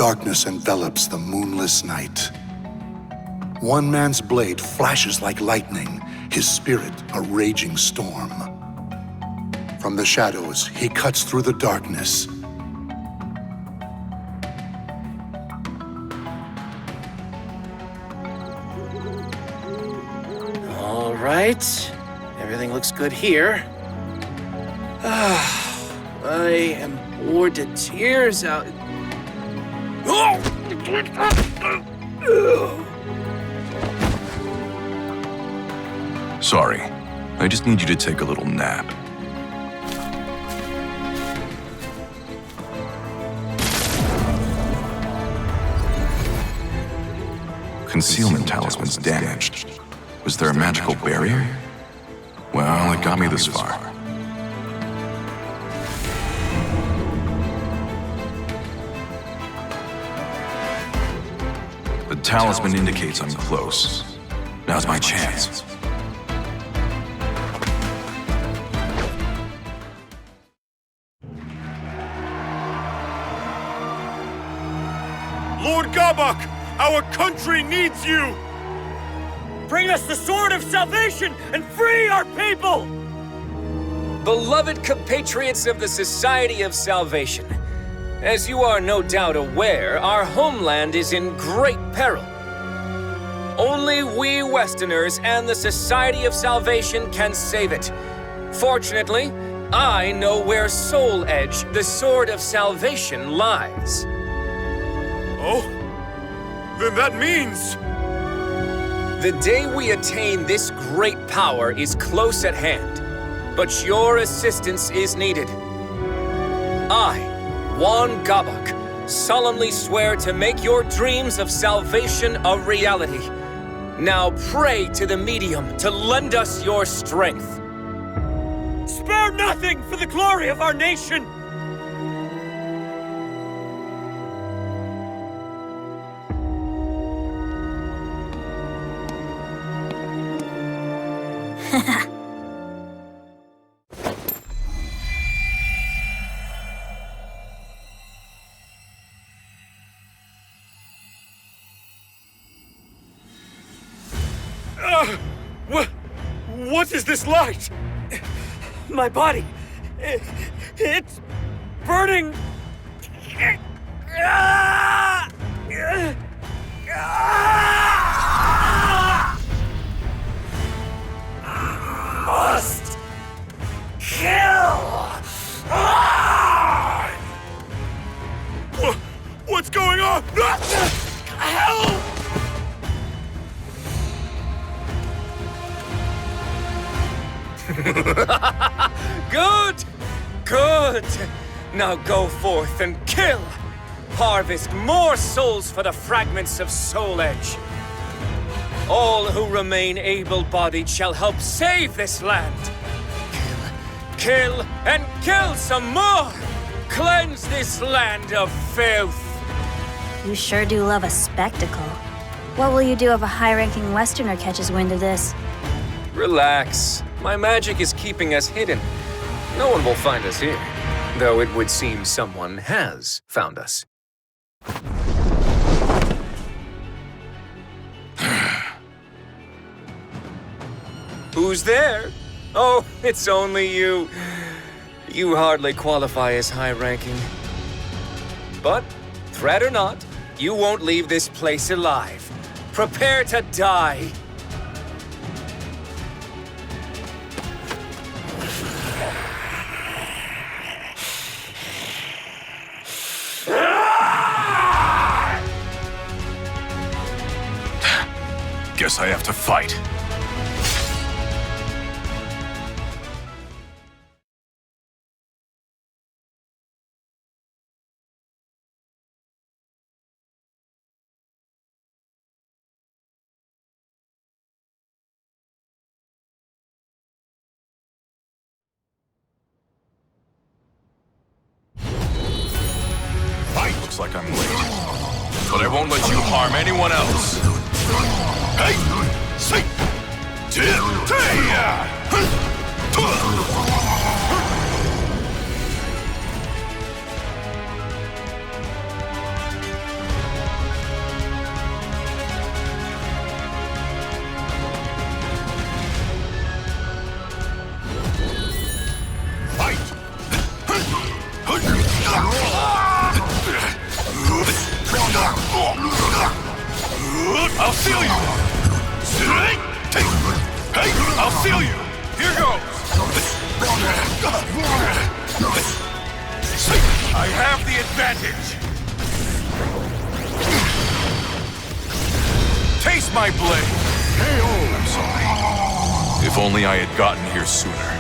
Darkness envelops the moonless night. One man's blade flashes like lightning, his spirit a raging storm. From the shadows, he cuts through the darkness. All right. Everything looks good here. I am bored to tears out. Sorry. I just need you to take a little nap. Concealment talisman's damaged. Was there a magical barrier? Well, it got me this far. The talisman indicates I'm close. Now's my chance. Lord Gabak, our country needs you! Bring us the sword of salvation and free our people! Beloved compatriots of the Society of Salvation, as you are no doubt aware, our homeland is in great peril. Only we Westerners and the Society of Salvation can save it. Fortunately, I know where Soul Edge, the Sword of Salvation, lies. Oh? Then that means... The day we attain this great power is close at hand, but your assistance is needed. I, Hwang solemnly swear to make your dreams of salvation a reality. Now pray to the medium to lend us your strength. Spare nothing for the glory of our nation! What is this light? My body, it's burning. Must kill. What's going on? Help! Good! Good! Now go forth and kill! Harvest more souls for the fragments of Soul Edge. All who remain able-bodied shall help save this land. Kill, and kill some more! Cleanse this land of filth! You sure do love a spectacle. What will you do if a high-ranking Westerner catches wind of this? Relax. My magic is keeping us hidden. No one will find us here, though it would seem someone has found us. Who's there? Oh, it's only you. You hardly qualify as high-ranking. But, threat or not, you won't leave this place alive. Prepare to die. Guess I have to fight. Looks like I'm late. But I won't let you harm anyone else. Hey! See! I'll seal you! Hey! I'll seal you! Here goes! I have the advantage! Taste my blade! I'm sorry. If only I had gotten here sooner.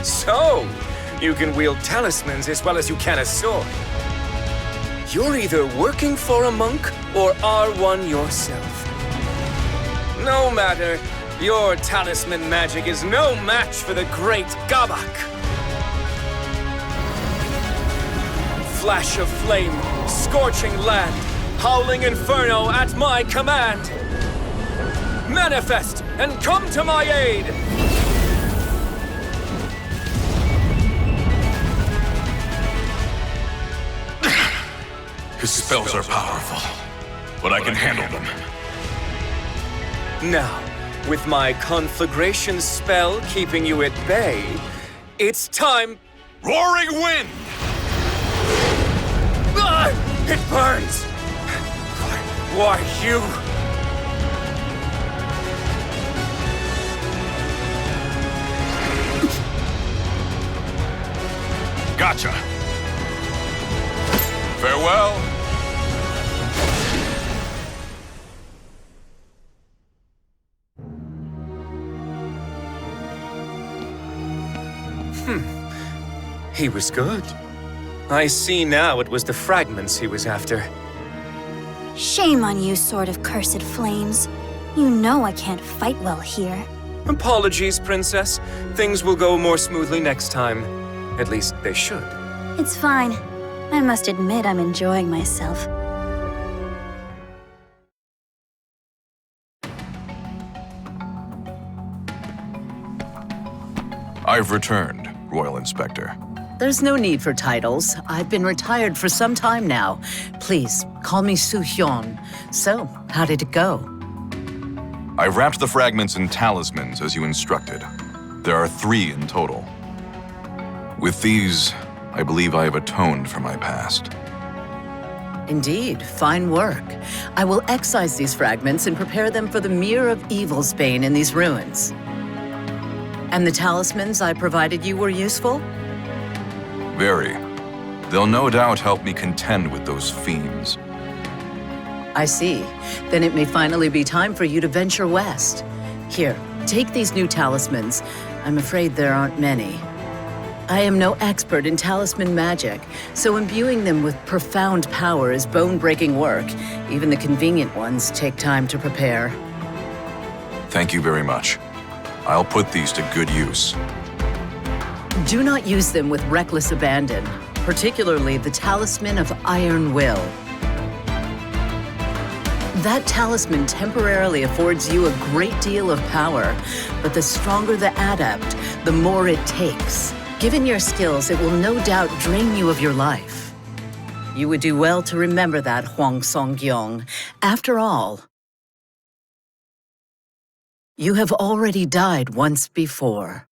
So, you can wield talismans as well as you can a sword. You're either working for a monk or are one yourself. No matter, your talisman magic is no match for the great Gabak. Flash of flame, scorching land, howling inferno at my command. Manifest and come to my aid! His spells are powerful, but I can handle them. Now, with my conflagration spell keeping you at bay, it's time... Roaring wind! Ah! It burns! Why, you... Gotcha! Farewell! He was good. I see now it was the fragments he was after. Shame on you, Sword of Cursed Flames. You know I can't fight well here. Apologies, Princess. Things will go more smoothly next time. At least they should. It's fine. I must admit I'm enjoying myself. I've returned, Royal Inspector. There's no need for titles. I've been retired for some time now. Please, call me Seong. So, how did it go? I wrapped the fragments in talismans as you instructed. There are 3 in total. With these, I believe I have atoned for my past. Indeed, fine work. I will excise these fragments and prepare them for the Mirror of Evil's bane in these ruins. And the talismans I provided you were useful? Very. They'll no doubt help me contend with those fiends. I see. Then it may finally be time for you to venture west. Here, take these new talismans. I'm afraid there aren't many. I am no expert in talisman magic, so imbuing them with profound power is bone-breaking work. Even the convenient ones take time to prepare. Thank you very much. I'll put these to good use. Do not use them with reckless abandon, particularly the Talisman of Iron Will. That talisman temporarily affords you a great deal of power, but the stronger the adept, the more it takes. Given your skills, it will no doubt drain you of your life. You would do well to remember that, Hwang Song-gyong. After all, you have already died once before.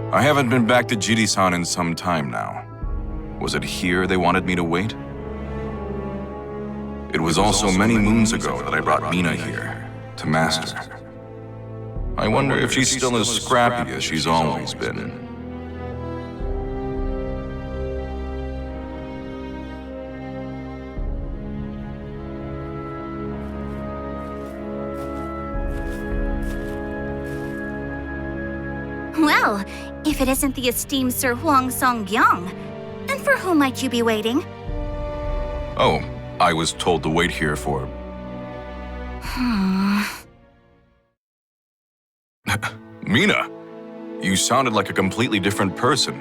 I haven't been back to Jiri-san in some time now. Was it here they wanted me to wait? It was also many moons ago that I brought Mina here, to Master. I wonder if she's still as scrappy as she's always been. Well, if it isn't the esteemed Sir Hwang Song-gyong, then for whom might you be waiting? Oh, I was told to wait here for... Mina, you sounded like a completely different person.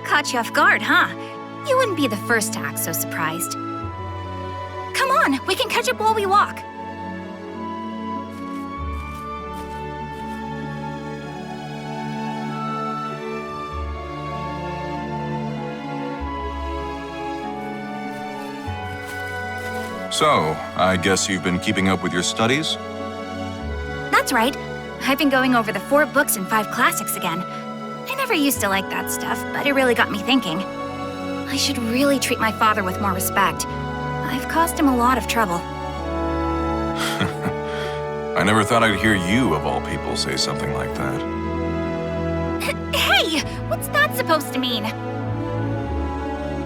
Caught you off guard, huh? You wouldn't be the first to act so surprised. Come on, we can catch up while we walk. So, I guess you've been keeping up with your studies? That's right. I've been going over the 4 books and 5 classics again. I never used to like that stuff, but it really got me thinking. I should really treat my father with more respect. I've caused him a lot of trouble. I never thought I'd hear you, of all people, say something like that. Hey! What's that supposed to mean?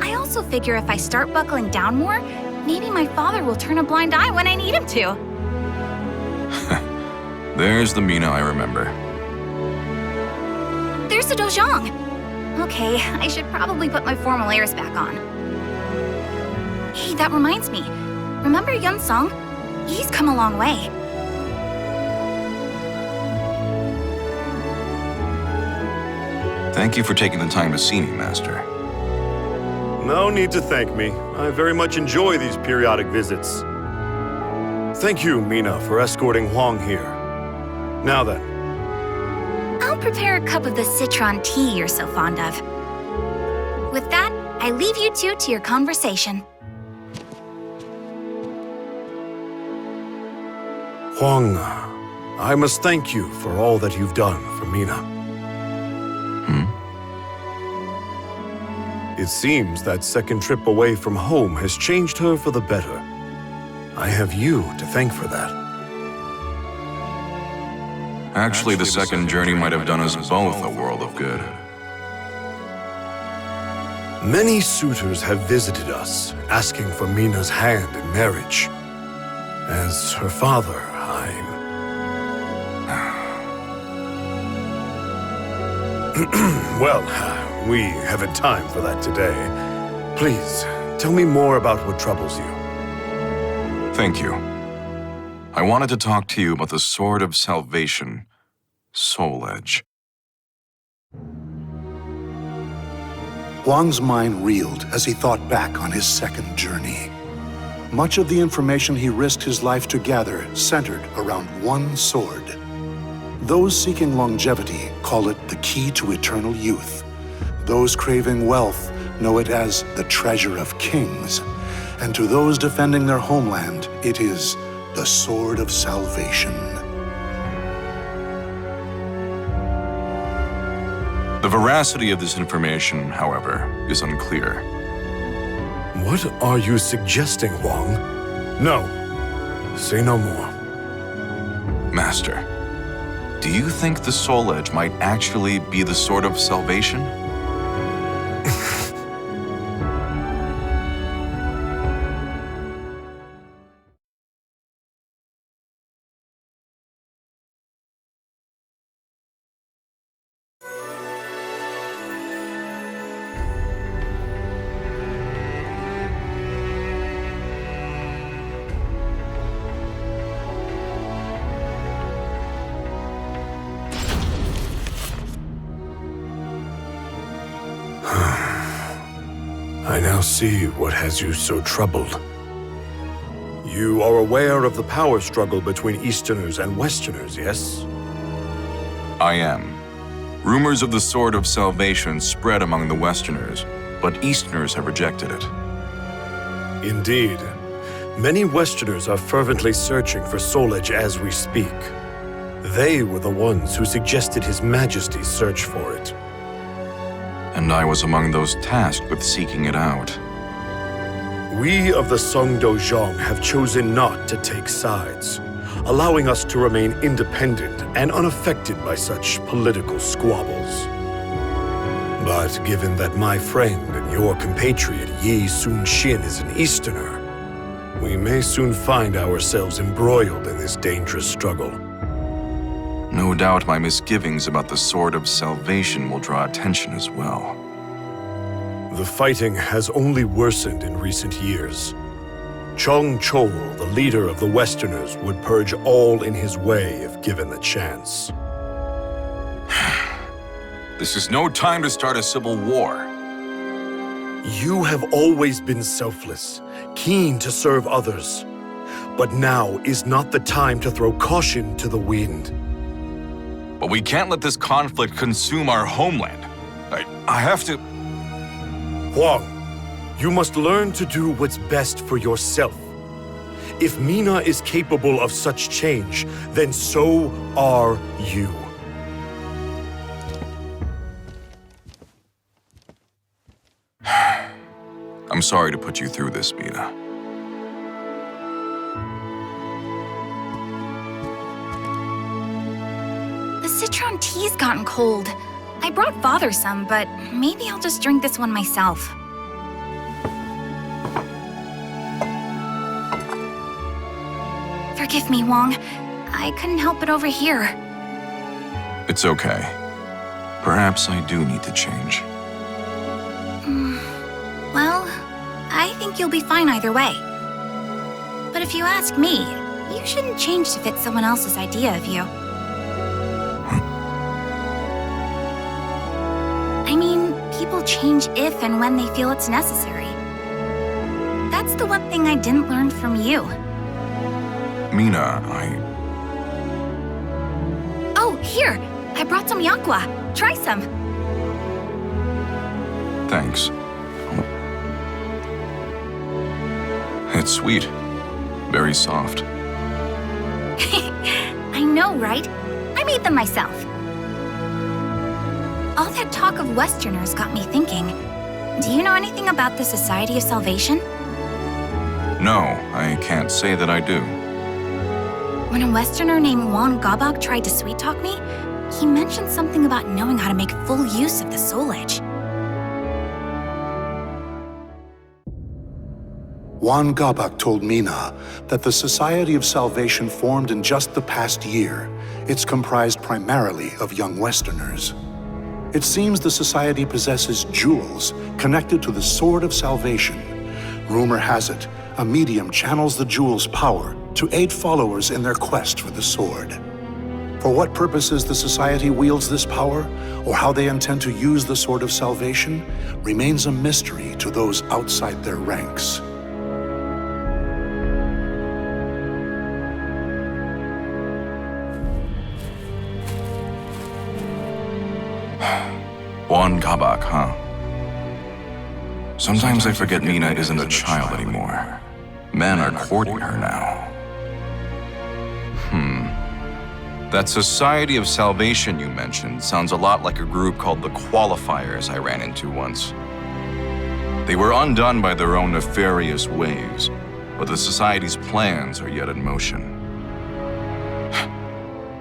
I also figure if I start buckling down more, maybe my father will turn a blind eye when I need him to. There's the Mina I remember. There's the Dojang. Okay, I should probably put my formal airs back on. Hey, that reminds me. Remember Seong? He's come a long way. Thank you for taking the time to see me, Master. No need to thank me. I very much enjoy these periodic visits. Thank you, Mina, for escorting Hwang here. Now then. I'll prepare a cup of the citron tea you're so fond of. With that, I leave you two to your conversation. Hwang, I must thank you for all that you've done for Mina. It seems that second trip away from home has changed her for the better. I have you to thank for that. Actually, the second journey might have done us both a world of good. Many suitors have visited us, asking for Mina's hand in marriage. As her father, Well, we haven't time for that today. Please, tell me more about what troubles you. Thank you. I wanted to talk to you about the Sword of Salvation, Soul Edge. Hwang's mind reeled as he thought back on his second journey. Much of the information he risked his life to gather centered around one sword. Those seeking longevity call it the key to eternal youth. Those craving wealth know it as the treasure of kings. And to those defending their homeland, it is the Sword of Salvation. The veracity of this information, however, is unclear. What are you suggesting, Hwang? No. Say no more. Master, do you think the Soul Edge might actually be the Sword of Salvation? I now see what has you so troubled. You are aware of the power struggle between Easterners and Westerners, yes? I am. Rumors of the Sword of Salvation spread among the Westerners, but Easterners have rejected it. Indeed. Many Westerners are fervently searching for Soul Edge as we speak. They were the ones who suggested His Majesty's search for it. And I was among those tasked with seeking it out. We of the Seong Dojang have chosen not to take sides, allowing us to remain independent and unaffected by such political squabbles. But given that my friend and your compatriot Yi Sun-shin is an Easterner, we may soon find ourselves embroiled in this dangerous struggle. No doubt my misgivings about the Sword of Salvation will draw attention as well. The fighting has only worsened in recent years. Chong Chol, the leader of the Westerners, would purge all in his way if given the chance. This is no time to start a civil war. You have always been selfless, keen to serve others. But now is not the time to throw caution to the wind. But we can't let this conflict consume our homeland. I have to... Hwang, you must learn to do what's best for yourself. If Mina is capable of such change, then so are you. I'm sorry to put you through this, Mina. The citron tea's gotten cold. I brought Father some, but maybe I'll just drink this one myself. Forgive me, Hwang. I couldn't help but overhear. It's okay. Perhaps I do need to change. Well, I think you'll be fine either way. But if you ask me, you shouldn't change to fit someone else's idea of you. I mean, people change if and when they feel it's necessary. That's the one thing I didn't learn from you. Mina, Oh, here! I brought some yakwa. Try some. Thanks. It's sweet. Very soft. I know, right? I made them myself. All that talk of Westerners got me thinking. Do you know anything about the Society of Salvation? No, I can't say that I do. When a Westerner named Hwang Gabak tried to sweet-talk me, he mentioned something about knowing how to make full use of the Soul Edge. Hwang Gabak told Mina that the Society of Salvation formed in just the past year. It's comprised primarily of young Westerners. It seems the Society possesses jewels connected to the Sword of Salvation. Rumor has it, a medium channels the jewel's power to aid followers in their quest for the sword. For what purposes the Society wields this power, or how they intend to use the Sword of Salvation, remains a mystery to those outside their ranks. Hwang Gabak, huh? Sometimes I forget Mina isn't a child anymore. Men are courting her now. That Society of Salvation you mentioned sounds a lot like a group called the Qualifiers I ran into once. They were undone by their own nefarious ways, but the Society's plans are yet in motion.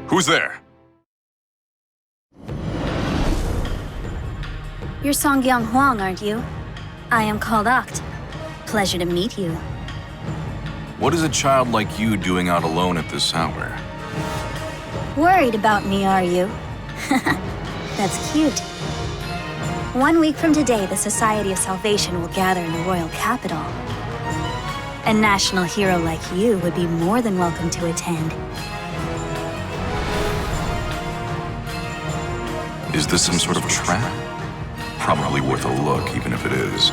Who's there? You're Songyang Hwang, aren't you? I am called Oct. Pleasure to meet you. What is a child like you doing out alone at this hour? Worried about me, are you? That's cute. 1 week from today, the Society of Salvation will gather in the royal capital. A national hero like you would be more than welcome to attend. Is this some sort of trap? Probably worth a look, even if it is.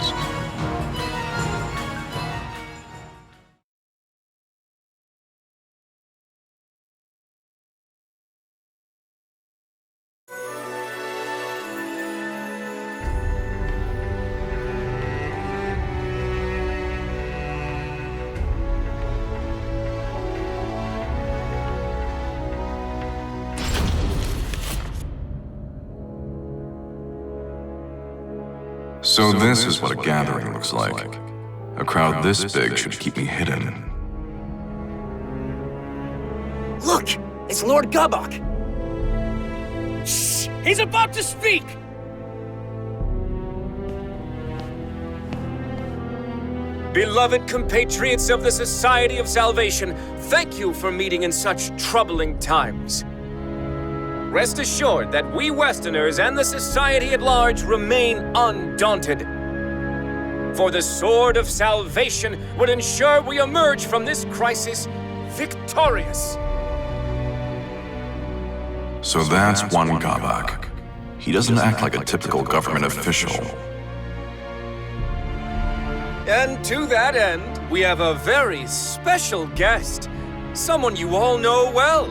So this is what a gathering looks like. A crowd this big should keep me hidden. Look! It's Lord Gabak! Shh! He's about to speak! Beloved compatriots of the Society of Salvation, thank you for meeting in such troubling times. Rest assured that we Westerners and the Society at large remain undaunted. For the Sword of Salvation would ensure we emerge from this crisis victorious. So that's one Gabak. He doesn't act like a typical government official. And to that end, we have a very special guest. Someone you all know well.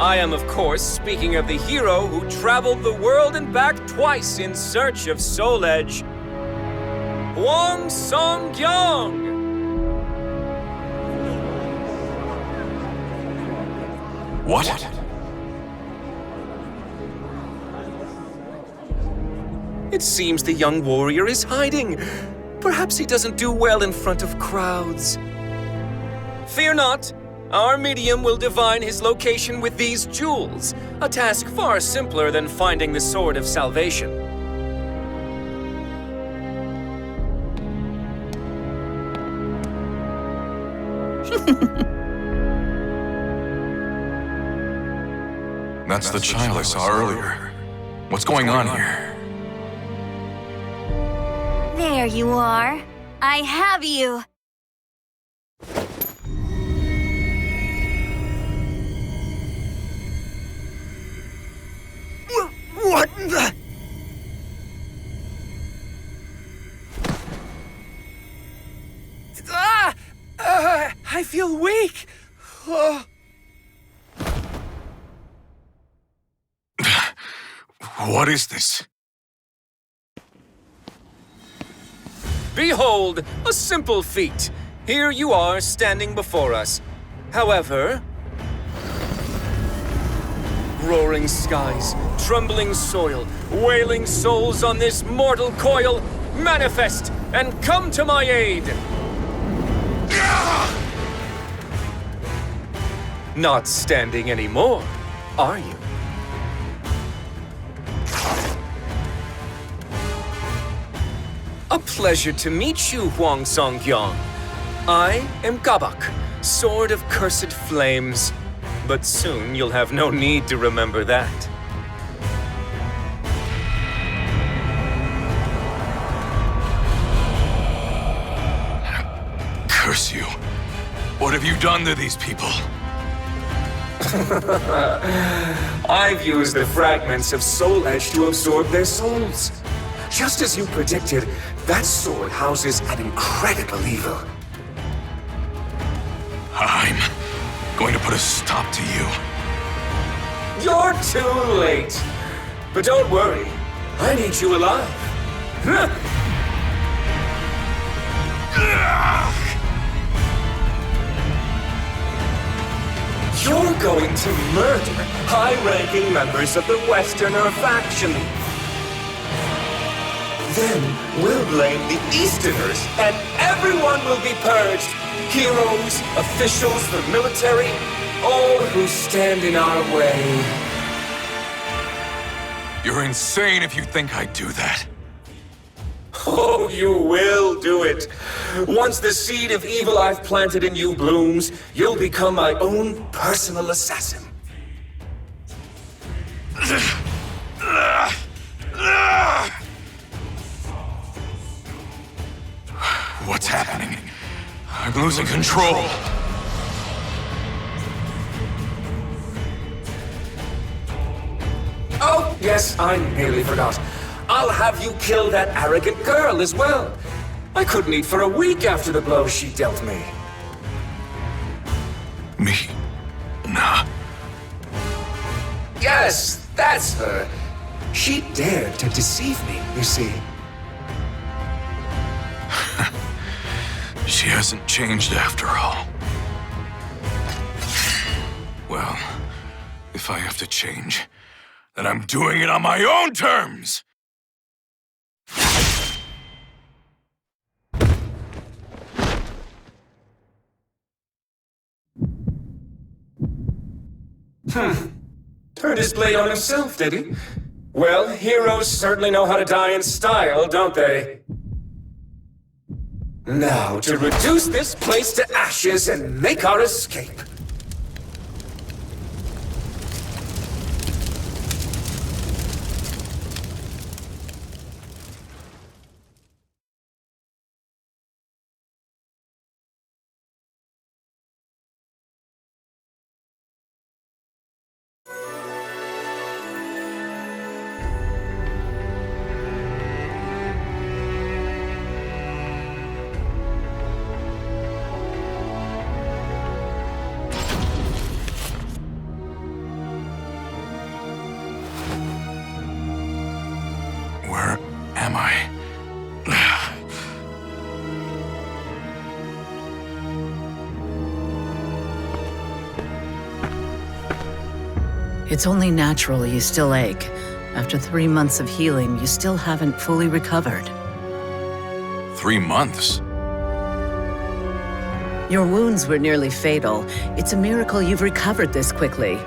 I am, of course, speaking of the hero who traveled the world and back twice in search of Soul Edge. Hwang Song-kyung! What? It seems the young warrior is hiding. Perhaps he doesn't do well in front of crowds. Fear not. Our medium will divine his location with these jewels, a task far simpler than finding the Sword of Salvation. That's the child I saw earlier. What's going on here? There you are. I have you. What the? I feel weak. What is this? Behold, a simple feat. Here you are standing before us. However, roaring skies, trembling soil, wailing souls on this mortal coil, manifest and come to my aid! Not standing anymore, are you? A pleasure to meet you, Hwang Song-kyung. I am Gabak, Sword of Cursed Flames. But soon you'll have no need to remember that. Curse you. What have you done to these people? I've used the fragments of Soul Edge to absorb their souls. Just as you predicted, that sword houses an incredible evil. I'm going to put a stop to you. You're too late. But don't worry, I need you alive. You're going to murder high-ranking members of the Westerner faction. Then we'll blame the Easterners, and everyone will be purged. Heroes, officials, the military, all who stand in our way. You're insane if you think I'd do that. Oh, you will do it. Once the seed of evil I've planted in you blooms, you'll become my own personal assassin. What's happening? I'm losing control. Oh, yes, I nearly forgot. I'll have you kill that arrogant girl as well. I couldn't eat for a week after the blow she dealt me. Me? Nah. Yes, that's her. She dared to deceive me, you see. She hasn't changed after all. Well, if I have to change, then I'm doing it on my own terms! Turned his blade on himself, did he? Well, heroes certainly know how to die in style, don't they? Now, to reduce this place to ashes and make our escape. Where am I? It's only natural you still ache. After 3 months of healing, you still haven't fully recovered. 3 months? Your wounds were nearly fatal. It's a miracle you've recovered this quickly.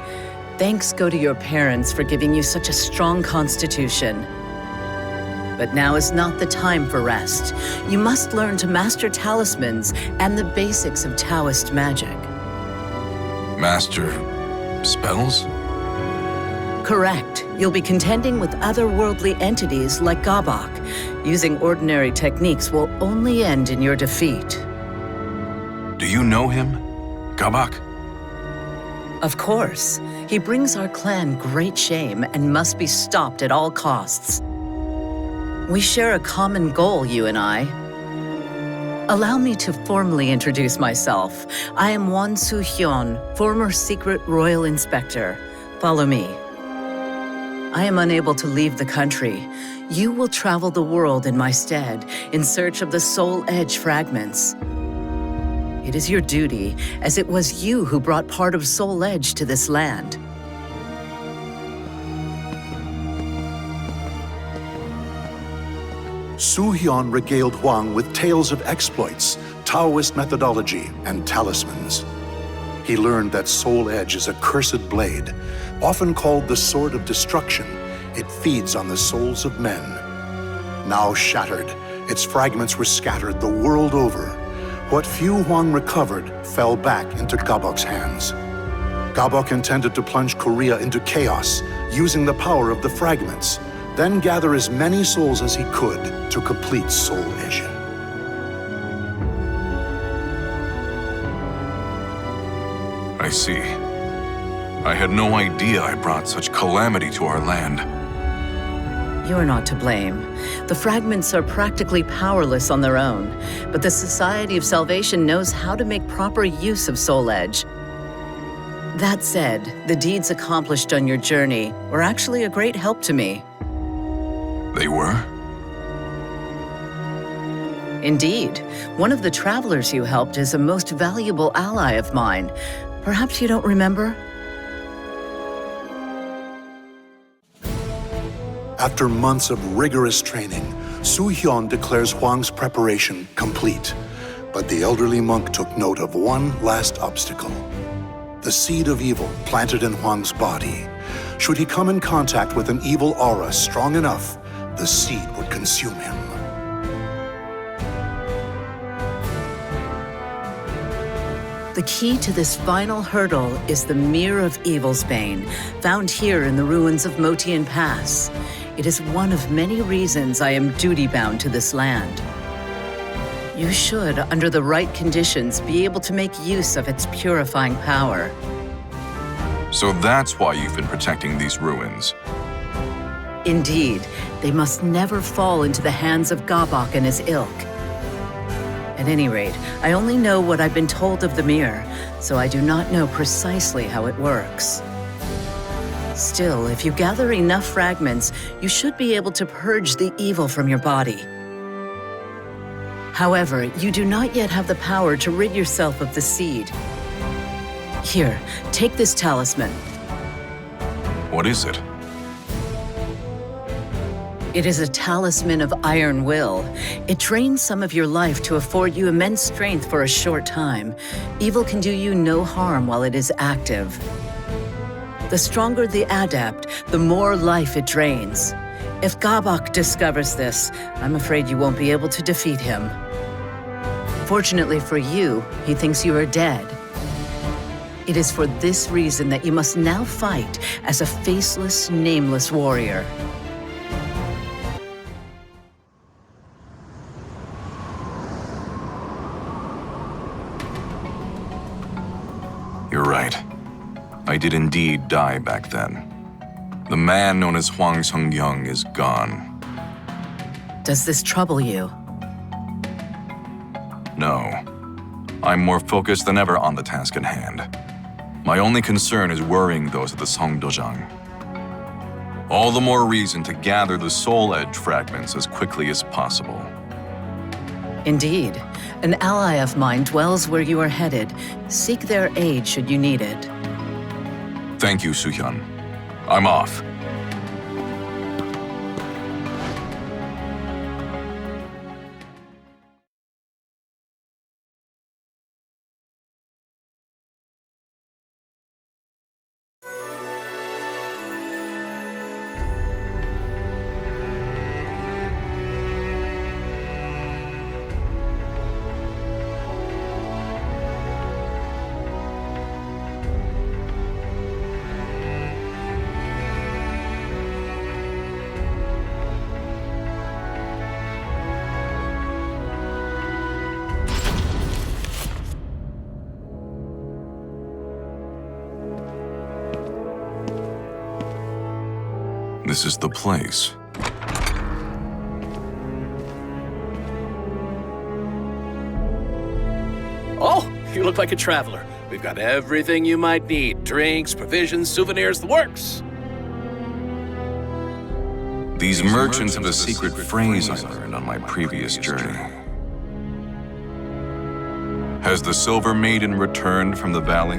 Thanks go to your parents for giving you such a strong constitution. But now is not the time for rest. You must learn to master talismans and the basics of Taoist magic. Master spells? Correct. You'll be contending with otherworldly entities like Gabak. Using ordinary techniques will only end in your defeat. Do you know him? Gabak? Of course. He brings our clan great shame and must be stopped at all costs. We share a common goal, you and I. Allow me to formally introduce myself. I am Won Soo-hyun, former secret royal inspector. Follow me. I am unable to leave the country. You will travel the world in my stead, in search of the Soul Edge fragments. It is your duty, as it was you who brought part of Soul Edge to this land. Soo-hyun regaled Hwang with tales of exploits, Taoist methodology, and talismans. He learned that Soul Edge is a cursed blade, often called the Sword of Destruction. It feeds on the souls of men. Now shattered, its fragments were scattered the world over. What few Hwang recovered fell back into Gabok's hands. Gabok intended to plunge Korea into chaos, using the power of the fragments, then gather as many souls as he could to complete Soul Edge. I see. I had no idea I brought such calamity to our land. You're not to blame. The fragments are practically powerless on their own, but the Society of Salvation knows how to make proper use of Soul Edge. That said, the deeds accomplished on your journey were actually a great help to me. They were? Indeed. One of the travelers you helped is a most valuable ally of mine. Perhaps you don't remember? After months of rigorous training, Soo-hyun declares Hwang's preparation complete. But the elderly monk took note of one last obstacle. The seed of evil planted in Hwang's body. Should he come in contact with an evil aura strong enough, the seed would consume him. The key to this final hurdle is the Mirror of Evil's Bane, found here in the ruins of Motian Pass. It is one of many reasons I am duty-bound to this land. You should, under the right conditions, be able to make use of its purifying power. So that's why you've been protecting these ruins. Indeed, they must never fall into the hands of Gabok and his ilk. At any rate, I only know what I've been told of the mirror, so I do not know precisely how it works. Still, if you gather enough fragments, you should be able to purge the evil from your body. However, you do not yet have the power to rid yourself of the seed. Here, take this talisman. What is it? It is a talisman of iron will. It drains some of your life to afford you immense strength for a short time. Evil can do you no harm while it is active. The stronger the adept, the more life it drains. If Gabok discovers this, I'm afraid you won't be able to defeat him. Fortunately for you, he thinks you are dead. It is for this reason that you must now fight as a faceless, nameless warrior. You're right. I did indeed die back then. The man known as Hwang Seong is gone. Does this trouble you? No. I'm more focused than ever on the task at hand. My only concern is worrying those at the Seong. All the more reason to gather the Soul Edge fragments as quickly as possible. Indeed. An ally of mine dwells where you are headed. Seek their aid should you need it. Thank you, Soo-hyun. I'm off. This is the place. Oh, you look like a traveler. We've got everything you might need. Drinks, provisions, souvenirs, the works. These merchants have a secret phrase I learned on my previous journey. Has the Silver Maiden returned from the valley?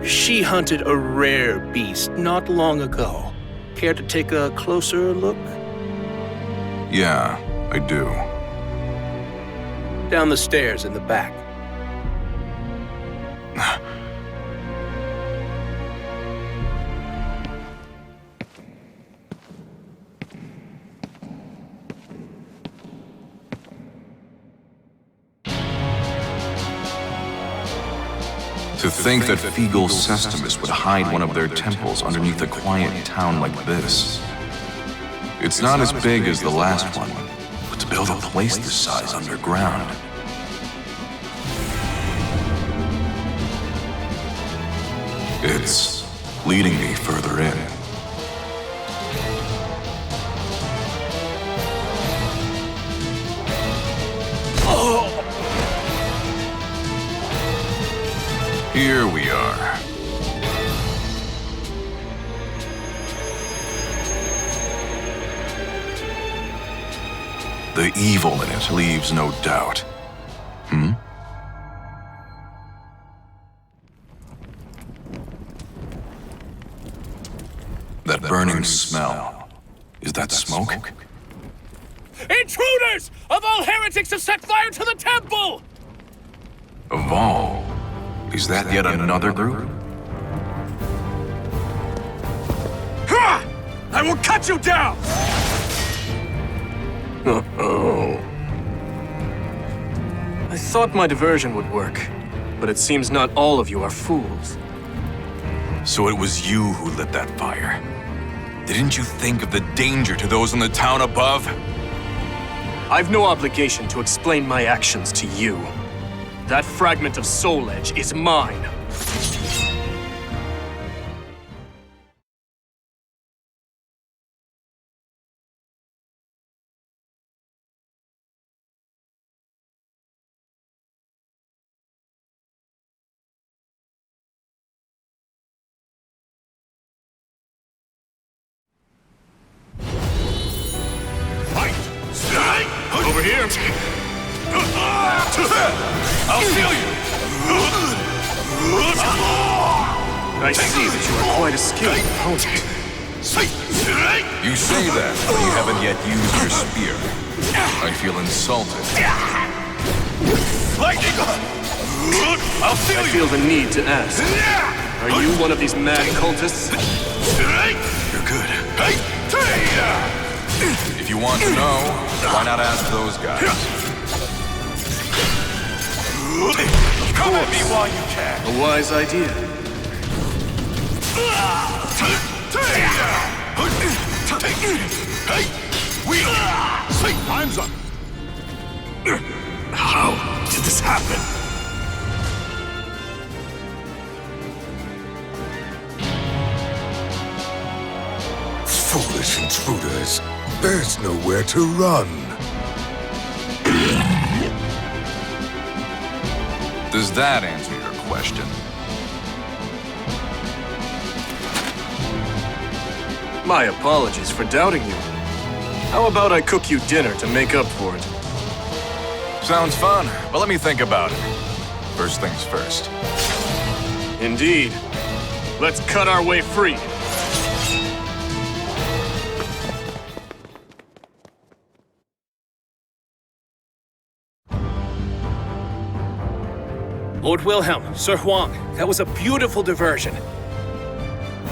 She hunted a rare beast not long ago. Care to take a closer look? Yeah, I do. Down the stairs in the back. To think that Feegle Sestimus would hide one of their temples underneath a quiet town like this. It's not as big as the last one, but to build a place this size underground. It's leading me further in. Here we are. The evil in it leaves no doubt. That burning smell. Is that smoke? Intruders! Of all heretics have set fire to the temple! Of all? Is that yet another group? Ha! I will cut you down! I thought my diversion would work, but it seems not all of you are fools. So it was you who lit that fire. Didn't you think of the danger to those in the town above? I've no obligation to explain my actions to you. That fragment of Soul Edge is mine. Over here! I'll feel you! I see that you are quite a skilled opponent. You say that, but you haven't yet used your spear. I feel insulted. I'll feel I feel the need to ask. Are you one of these mad cultists? You're good. If you want to know, why not ask those guys? Come at me while you can! A wise idea. Time's up! How did this happen? Foolish intruders. There's nowhere to run. Does that answer your question? My apologies for doubting you. How about I cook you dinner to make up for it? Sounds fun, but let me think about it. First things first. Indeed. Let's cut our way free. Lord Wilhelm, Sir Hwang, that was a beautiful diversion.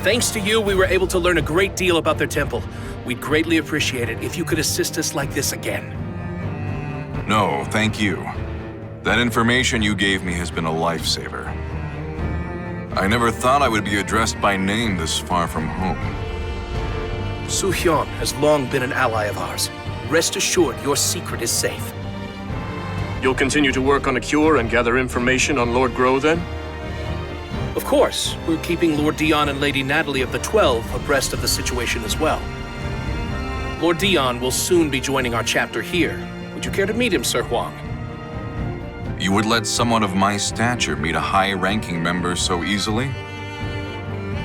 Thanks to you, we were able to learn a great deal about their temple. We'd greatly appreciate it if you could assist us like this again. No, thank you. That information you gave me has been a lifesaver. I never thought I would be addressed by name this far from home. Su Hyun has long been an ally of ours. Rest assured, your secret is safe. You'll continue to work on a cure and gather information on Lord Groh, then? Of course, we're keeping Lord Dion and Lady Natalie of the 12 abreast of the situation as well. Lord Dion will soon be joining our chapter here. Would you care to meet him, Sir Hwang? You would let someone of my stature meet a high-ranking member so easily?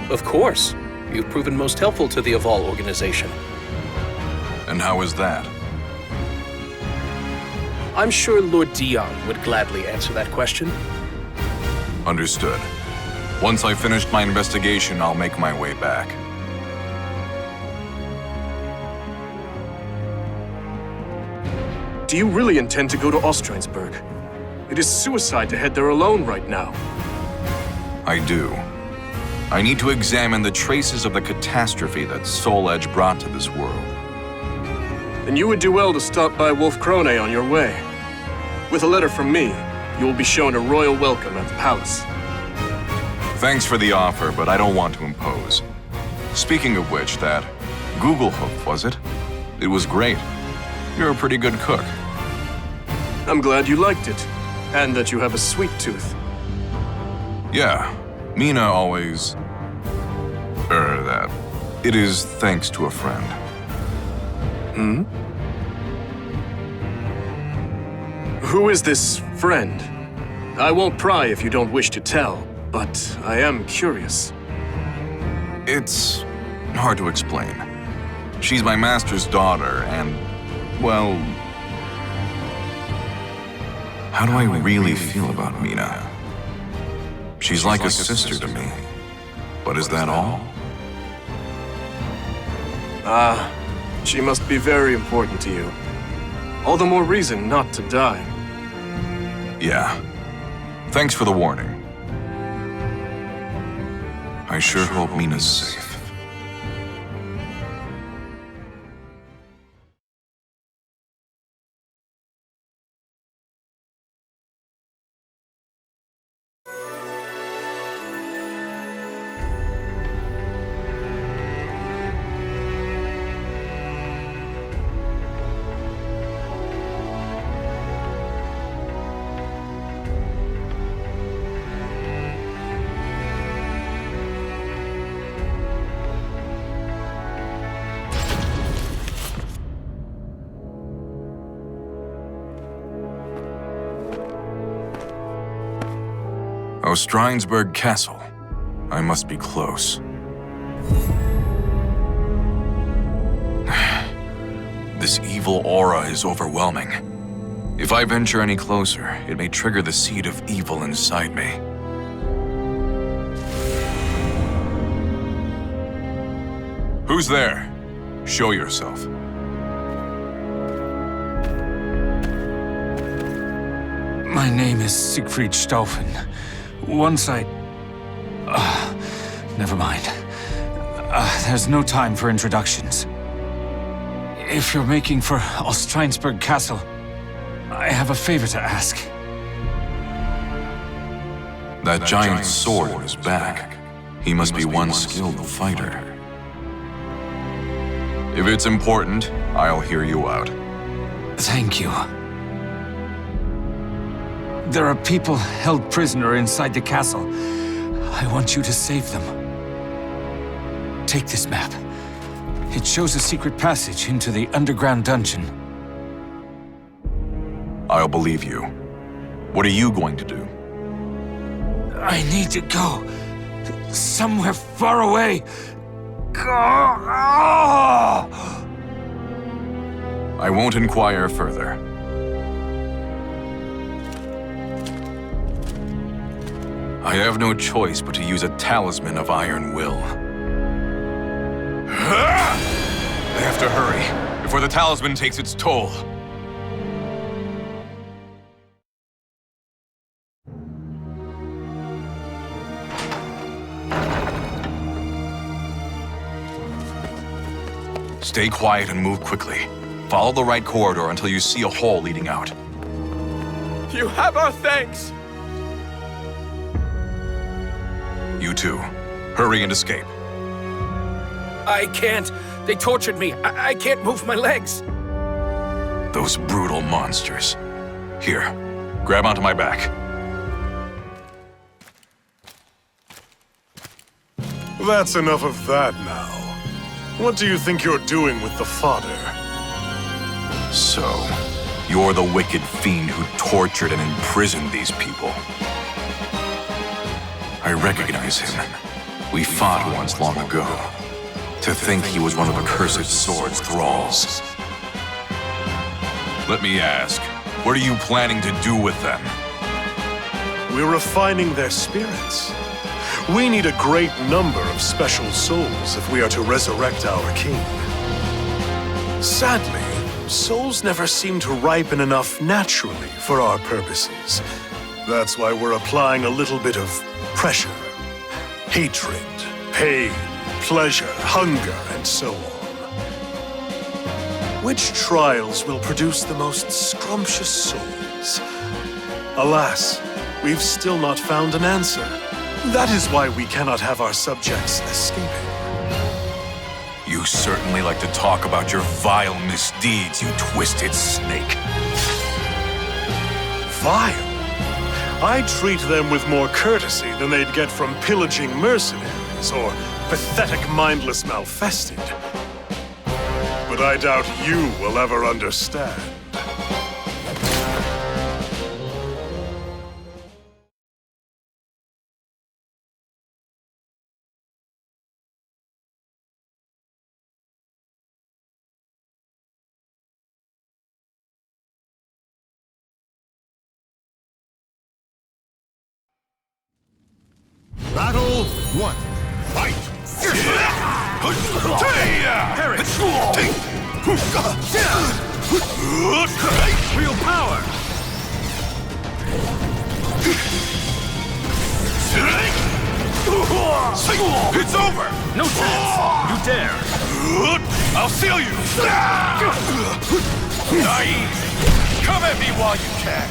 Of course. You've proven most helpful to the Aval organization. And how is that? I'm sure Lord Dion would gladly answer that question. Understood. Once I've finished my investigation, I'll make my way back. Do you really intend to go to Ostrheinsburg? It is suicide to head there alone right now. I do. I need to examine the traces of the catastrophe that Soul Edge brought to this world. Then you would do well to stop by Wolf Krone on your way. With a letter from me, you will be shown a royal welcome at the palace. Thanks for the offer, but I don't want to impose. Speaking of which, that Google hoof, was it? It was great. You're a pretty good cook. I'm glad you liked it, and that you have a sweet tooth. Yeah, Mina always... that. It is thanks to a friend. Hmm? Who is this friend? I won't pry if you don't wish to tell, but I am curious. It's hard to explain. She's my master's daughter, and, well... How do I really feel about Mina? She's like a sister to me. But is that all? Ah, she must be very important to you. All the more reason not to die. Yeah. Thanks for the warning. I sure hope Mina's safe. Ostrheinsburg Castle. I must be close. This evil aura is overwhelming. If I venture any closer, it may trigger the seed of evil inside me. Who's there? Show yourself. My name is Siegfried Stauffen. Once I... never mind. There's no time for introductions. If you're making for Ostrheinsburg Castle, I have a favor to ask. That giant sword on his back. He must be one skilled fighter. If it's important, I'll hear you out. Thank you. There are people held prisoner inside the castle. I want you to save them. Take this map. It shows a secret passage into the underground dungeon. I'll believe you. What are you going to do? I need to go. Somewhere far away. I won't inquire further. I have no choice but to use a talisman of iron will. I have to hurry, before the talisman takes its toll. Stay quiet and move quickly. Follow the right corridor until you see a hole leading out. You have our thanks! You too. Hurry and escape. I can't. They tortured me. I can't move my legs. Those brutal monsters. Here, grab onto my back. That's enough of that now. What do you think you're doing with the fodder? So, you're the wicked fiend who tortured and imprisoned these people. I recognize him. We fought once long ago. To think he was one of Accursed Sword's thralls. Let me ask, what are you planning to do with them? We're refining their spirits. We need a great number of special souls if we are to resurrect our king. Sadly, souls never seem to ripen enough naturally for our purposes. That's why we're applying a little bit of pressure. Hatred, pain, pleasure, hunger, and so on. Which trials will produce the most scrumptious souls? Alas, we've still not found an answer. That is why we cannot have our subjects escaping. You certainly like to talk about your vile misdeeds, you twisted snake. Vile? I treat them with more courtesy than they'd get from pillaging mercenaries or pathetic mindless malfested. But I doubt you will ever understand. Battle 1. Fight! Real power! It's over! No chance! You dare! I'll seal you! Naive! Come at me while you can!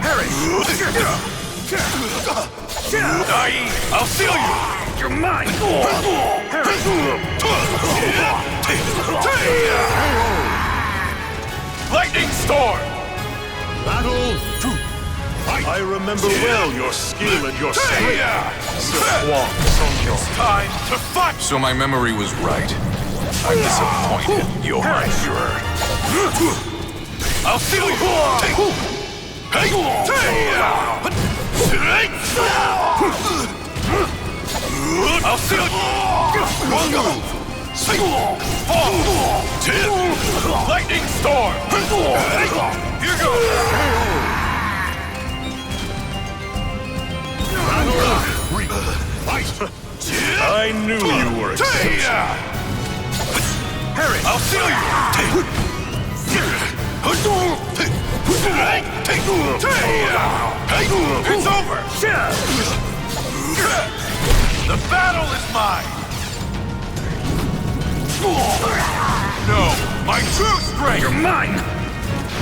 Harry! Naive! I'll seal you! You're mine! Harry! Lightning storm! Battle 2. Fight! I remember well your skill and your strength, Sir Hwang. Time to fight! So my memory was right. I'm disappointed, you're sure. I'll seal you! I'll seal you! One move! Fall! Lightning storm! Here goes! I knew you were exceptional. Harry! I'll seal you! It's over! The battle is mine! No! My true strength! You're mine!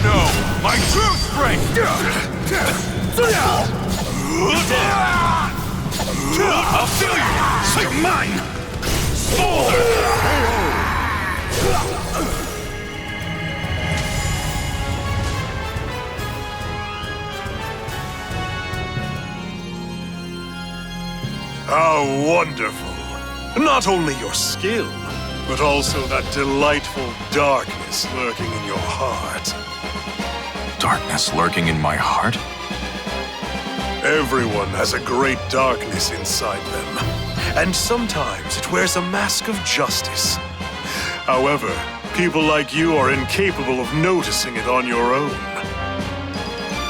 No! My true strength! I'll seal you! You're mine! How wonderful! Not only your skill, but also that delightful darkness lurking in your heart. Darkness lurking in my heart? Everyone has a great darkness inside them, and sometimes it wears a mask of justice. However, people like you are incapable of noticing it on your own.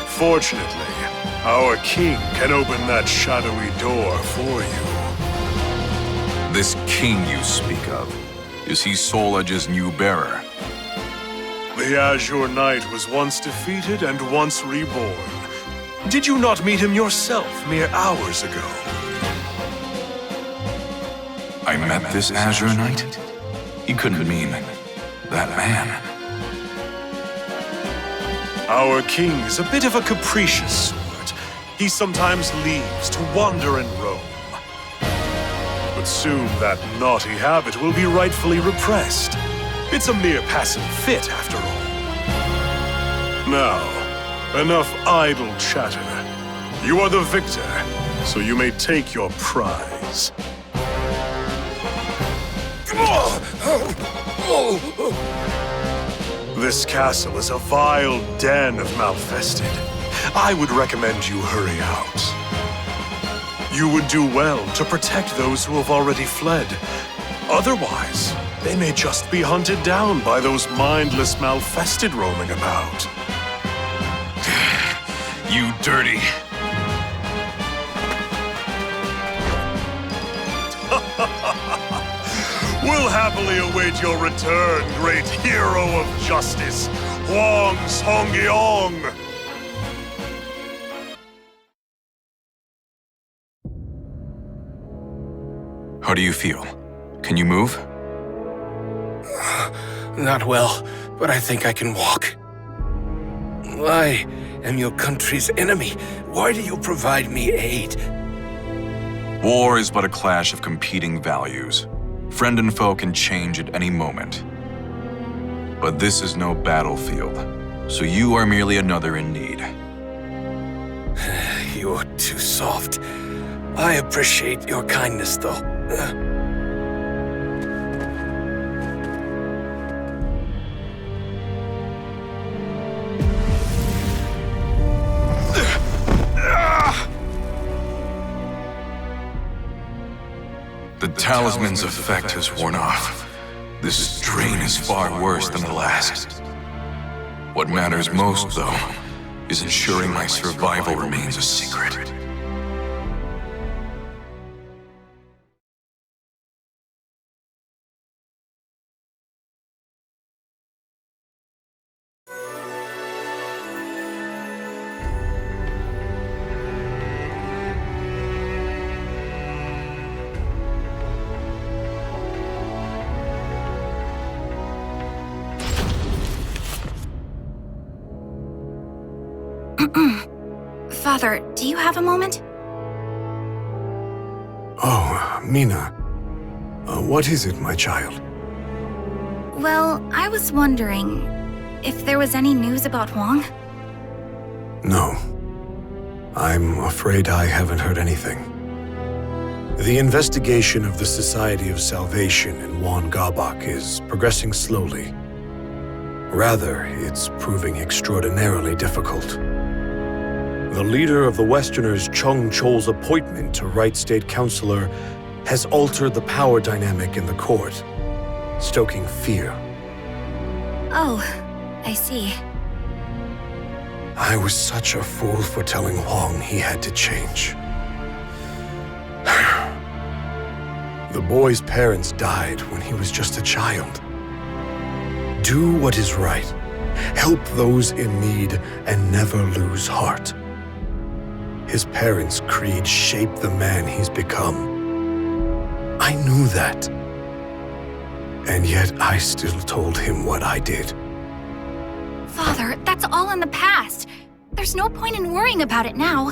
Fortunately, our king can open that shadowy door for you. This king you speak of, is he Soul Edge's new bearer? The Azure Knight was once defeated and once reborn. Did you not meet him yourself mere hours ago? I met this Azure Knight? He couldn't mean that man. Our king is a bit of a capricious sort. He sometimes leaves to wander and roam. But soon that naughty habit will be rightfully repressed. It's a mere passing fit, after all. Now, enough idle chatter. You are the victor, so you may take your prize. This castle is a vile den of Malfested. I would recommend you hurry out. You would do well to protect those who have already fled. Otherwise, they may just be hunted down by those mindless Malfested roaming about. You dirty. We'll happily await your return, great hero of justice, Hwang Song-gyong! How do you feel? Can you move? Not well, but I think I can walk. I am your country's enemy. Why do you provide me aid? War is but a clash of competing values. Friend and foe can change at any moment. But this is no battlefield, so you are merely another in need. You're too soft. I appreciate your kindness, though. The talisman's effect has worn off. This strain is far worse than the last. What matters most, though, is ensuring my survival remains a secret. Father, do you have a moment? Oh, Mina. What is it, my child? Well, I was wondering if there was any news about Hwang? No. I'm afraid I haven't heard anything. The investigation of the Society of Salvation in Gabak is progressing slowly. Rather, it's proving extraordinarily difficult. The leader of the Westerners, Chung Chol's appointment to Right State Councilor has altered the power dynamic in the court, stoking fear. Oh, I see. I was such a fool for telling Hwang he had to change. The boy's parents died when he was just a child. Do what is right. Help those in need and never lose heart. His parents' creed shaped the man he's become. I knew that. And yet I still told him what I did. Father, that's all in the past. There's no point in worrying about it now.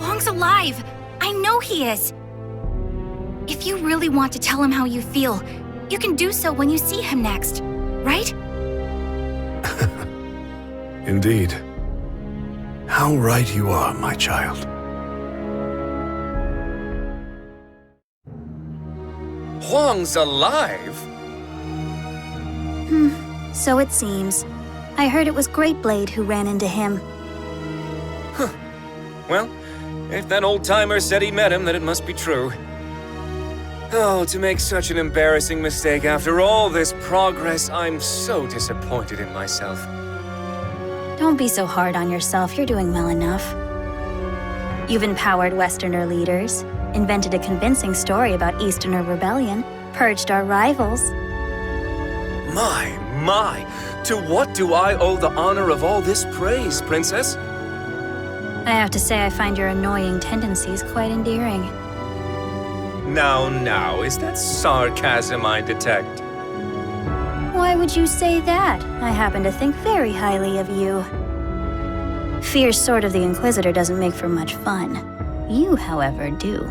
Hwang's alive. I know he is. If you really want to tell him how you feel, you can do so when you see him next, right? Indeed. How right you are, my child. Hwang's alive? So it seems. I heard it was Greatblade who ran into him. Well, if that old-timer said he met him, then it must be true. Oh, to make such an embarrassing mistake after all this progress, I'm so disappointed in myself. Don't be so hard on yourself, you're doing well enough. You've empowered Westerner leaders, invented a convincing story about Easterner rebellion, purged our rivals. My, to what do I owe the honor of all this praise, Princess? I have to say I find your annoying tendencies quite endearing. Now, is that sarcasm I detect? Why would you say that? I happen to think very highly of you. Fierce Sword of the Inquisitor doesn't make for much fun. You, however, do.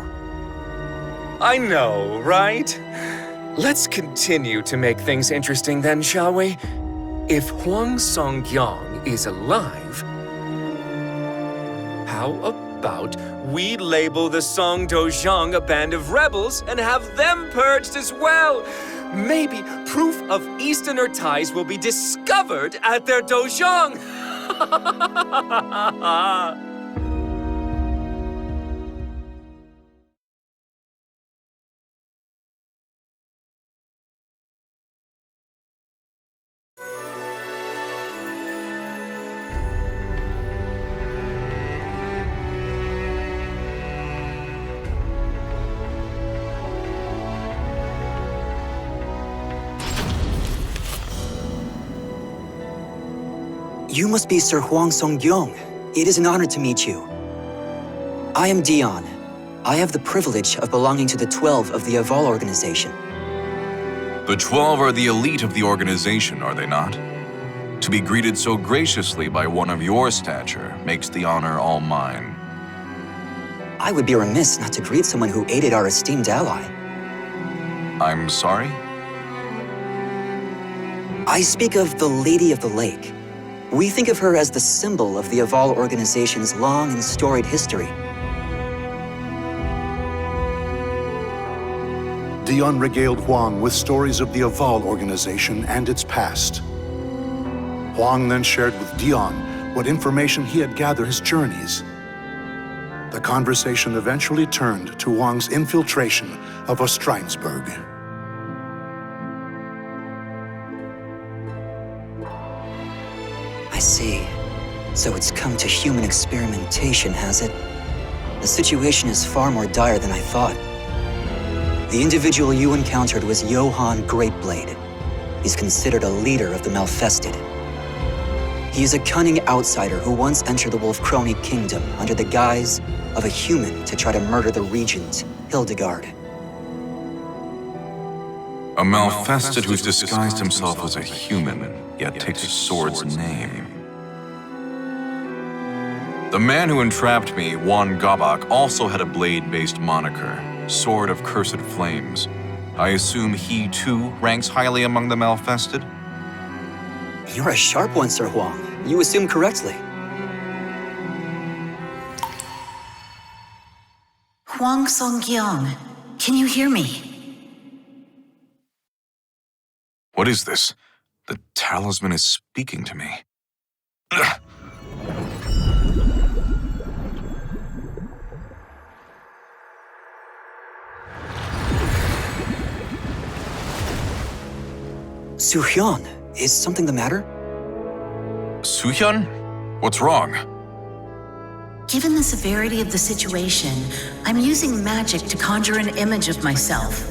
I know, right? Let's continue to make things interesting then, shall we? If Hwang Song-gyong is alive, how about we label the Song Dojang a band of rebels and have them purged as well? Maybe proof of Easterner ties will be discovered at their Dojang! You must be Sir Hwang Song-gyong. It is an honor to meet you. I am Dion. I have the privilege of belonging to the 12 of the Aval organization. The 12 are the elite of the organization, are they not? To be greeted so graciously by one of your stature makes the honor all mine. I would be remiss not to greet someone who aided our esteemed ally. I'm sorry? I speak of the Lady of the Lake. We think of her as the symbol of the Aval organization's long and storied history. Dion regaled Hwang with stories of the Aval organization and its past. Hwang then shared with Dion what information he had gathered his journeys. The conversation eventually turned to Hwang's infiltration of Ostrheinsburg. I see. So it's come to human experimentation, has it? The situation is far more dire than I thought. The individual you encountered was Johann Greatblade. He's considered a leader of the Malfested. He is a cunning outsider who once entered the Wolfkrone kingdom under the guise of a human to try to murder the regent, Hildegard. A Malfested who's disguised himself as a human, yet takes a sword's name. The man who entrapped me, Wan Gabak, also had a blade-based moniker, Sword of Cursed Flames. I assume he, too, ranks highly among the Malfested? You're a sharp one, Sir Hwang. You assume correctly. Hwang Song-gyong, can you hear me? What is this? The talisman is speaking to me. Suhyun, is something the matter? Suhyun? What's wrong? Given the severity of the situation, I'm using magic to conjure an image of myself.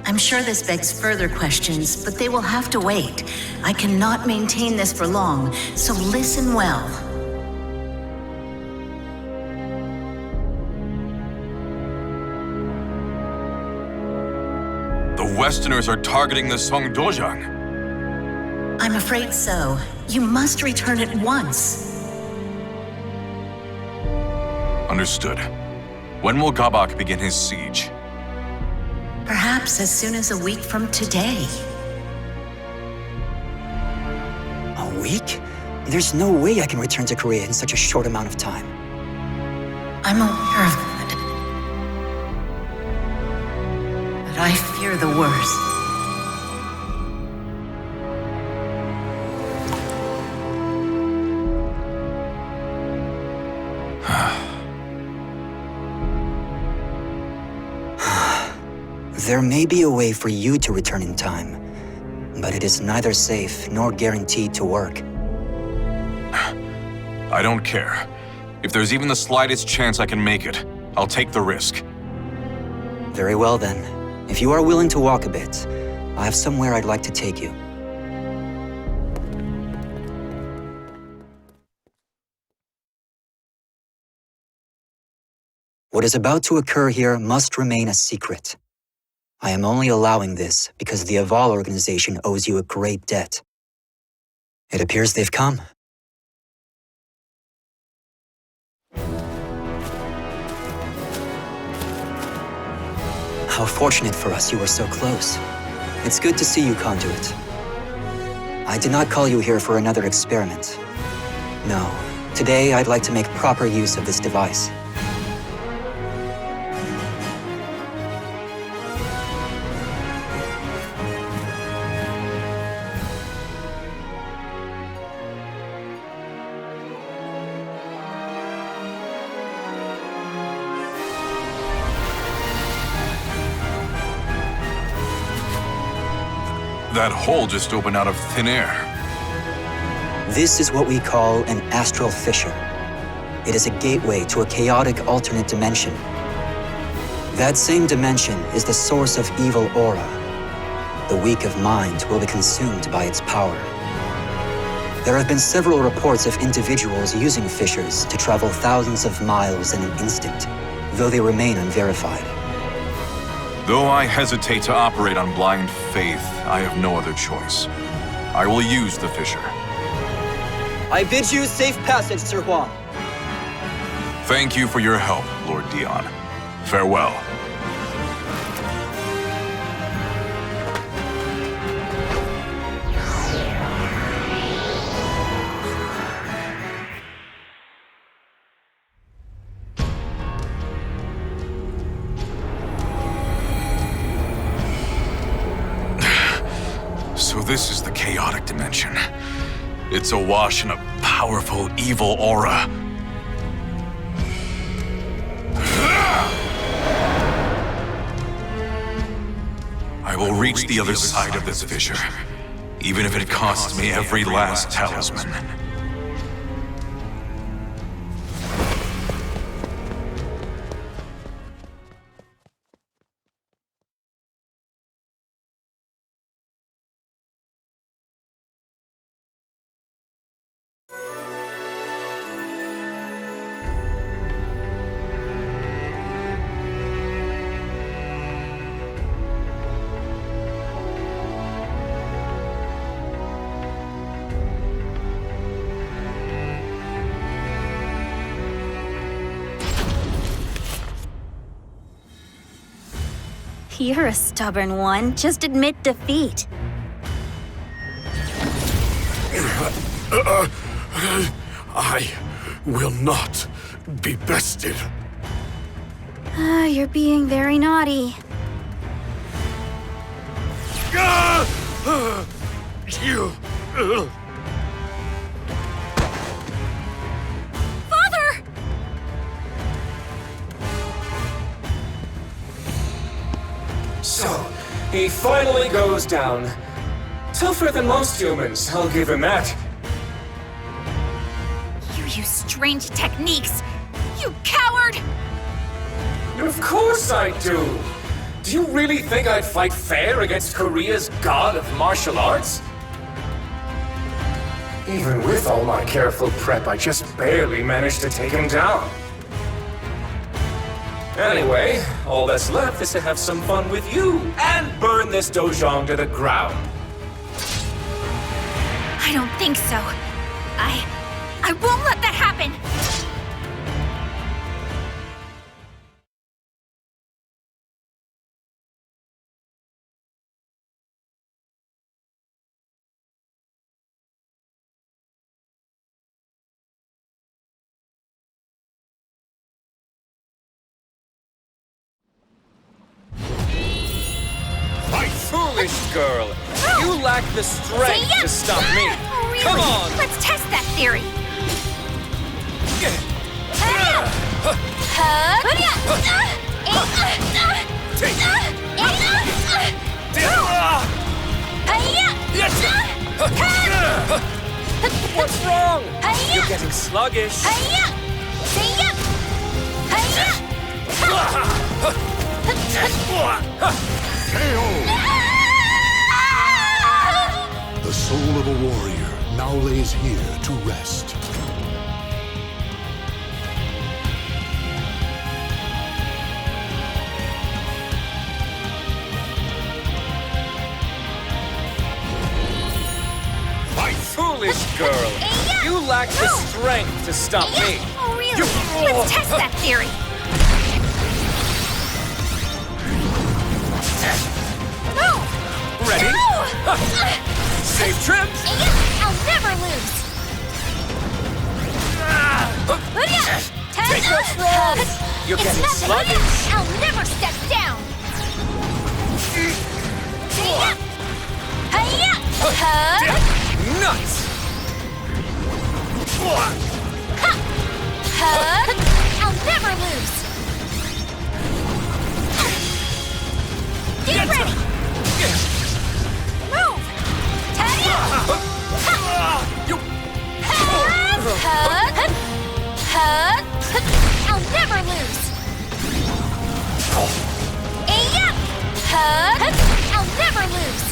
I'm sure this begs further questions, but they will have to wait. I cannot maintain this for long, so listen well. The Westerners are targeting the Song Dojang. I'm afraid so. You must return at once. Understood. When will Gabak begin his siege? Perhaps as soon as a week from today. A week? There's no way I can return to Korea in such a short amount of time. I'm aware of that. But I fear the worst. There may be a way for you to return in time, but it is neither safe nor guaranteed to work. I don't care. If there's even the slightest chance I can make it, I'll take the risk. Very well then. If you are willing to walk a bit, I have somewhere I'd like to take you. What is about to occur here must remain a secret. I am only allowing this because the Aval organization owes you a great debt. It appears they've come. How fortunate for us you were so close. It's good to see you, Conduit. I did not call you here for another experiment. No, today I'd like to make proper use of this device. That hole just opened out of thin air. This is what we call an astral fissure. It is a gateway to a chaotic alternate dimension. That same dimension is the source of evil aura. The weak of mind will be consumed by its power. There have been several reports of individuals using fissures to travel thousands of miles in an instant, though they remain unverified. Though I hesitate to operate on blind faith, I have no other choice. I will use the fissure. I bid you safe passage, Sir Hwang. Thank you for your help, Lord Dion. Farewell. So this is the chaotic dimension. It's awash in a powerful, evil aura. I will reach the other side of this fissure, even if it costs me every last talisman. You're a stubborn one. Just admit defeat. I will not be bested. You're being very naughty. You... Father! So, he finally goes down. Tougher than most humans, I'll give him that. You use strange techniques! You coward! Of course I do! Do you really think I'd fight fair against Korea's god of martial arts? Even with all my careful prep, I just barely managed to take him down. Anyway, all that's left is to have some fun with you and burn this dojang to the ground. I don't think so. I won't let that happen! Foolish girl! You lack the strength to stop me! Oh, really? Come on! Let's test that theory! strong! You're getting sluggish. The soul of a warrior now lays here to rest. Foolish girl! You lack the strength to stop me! Oh, really? Let's test that theory! Ready? Safe trip! I'll never lose! Take what's wrong! You're getting sluggish! I'll never step down! Nuts! I'll never lose! Get ready! Move! I'll never lose! I'll never lose!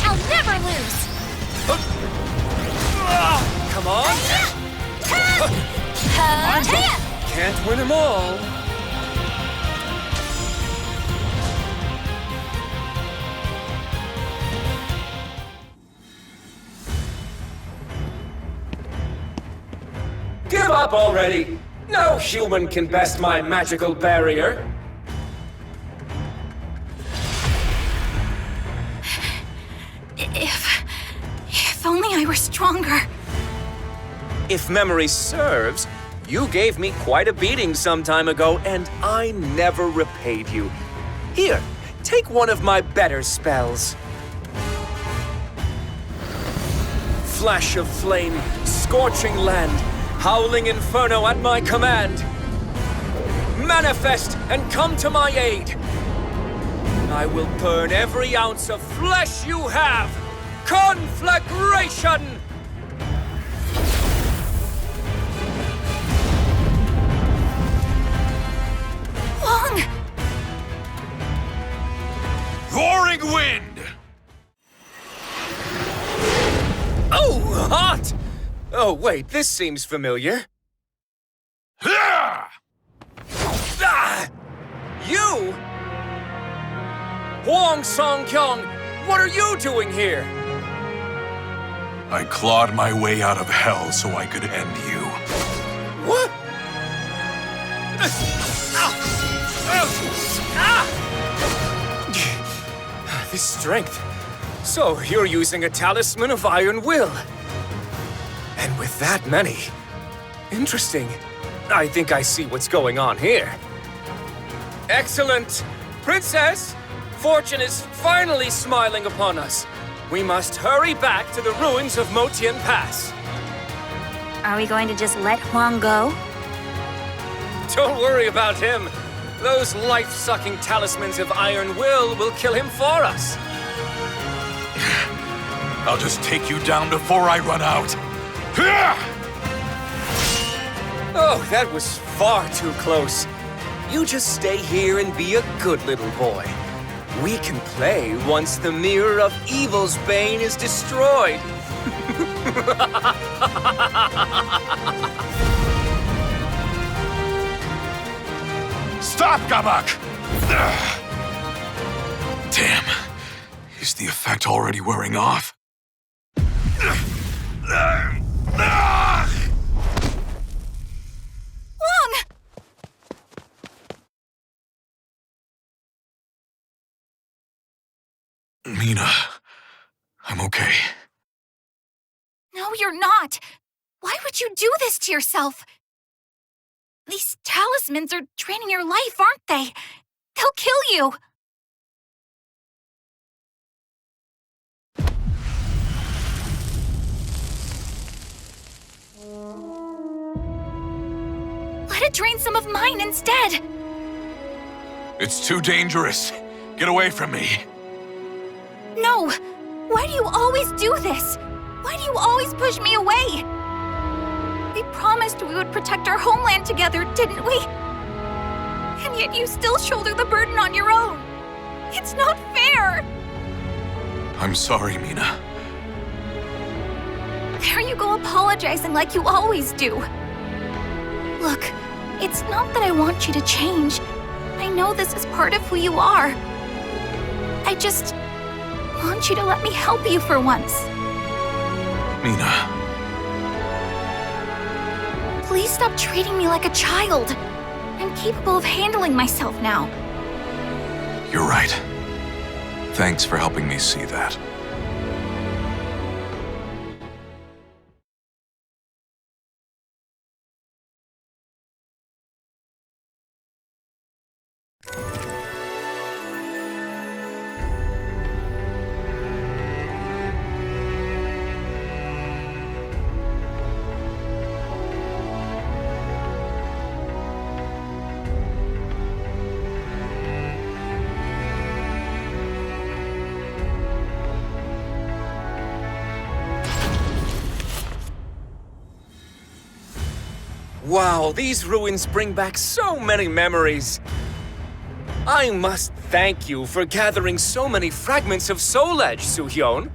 I'll never lose! Come on! Can't win them all. Give up already! No human can best my magical barrier. If only I were stronger. If memory serves, you gave me quite a beating some time ago, and I never repaid you. Here, take one of my better spells. Flash of flame, scorching land, howling inferno at my command. Manifest and come to my aid. I will burn every ounce of flesh you have. Conflagration! Hwang! Roaring wind! Oh, hot! Oh, wait, this seems familiar. Ah! You? Hwang Song-kyung, what are you doing here? I clawed my way out of hell so I could end you. What? This strength. So, you're using a talisman of iron will. And with that many. Interesting. I think I see what's going on here. Excellent! Princess! Fortune is finally smiling upon us. We must hurry back to the ruins of Motian Pass. Are we going to just let Hwang go? Don't worry about him. Those life-sucking talismans of iron will kill him for us. I'll just take you down before I run out. Oh, that was far too close. You just stay here and be a good little boy. We can play once the Mirror of Evil's bane is destroyed. Stop, Gabak! Damn. Is the effect already wearing off? Hwang! Mina, I'm okay. No, you're not. Why would you do this to yourself? These talismans are draining your life, aren't they? They'll kill you. Let it drain some of mine instead. It's too dangerous. Get away from me. No! Why do you always do this? Why do you always push me away? We promised we would protect our homeland together, didn't we? And yet you still shoulder the burden on your own. It's not fair! I'm sorry, Mina. There you go apologizing like you always do. Look, it's not that I want you to change. I know this is part of who you are. I just want you to let me help you for once. Mina. Please stop treating me like a child. I'm capable of handling myself now. You're right. Thanks for helping me see that. Wow, these ruins bring back so many memories. I must thank you for gathering so many fragments of Soul Edge, Soo-hyun.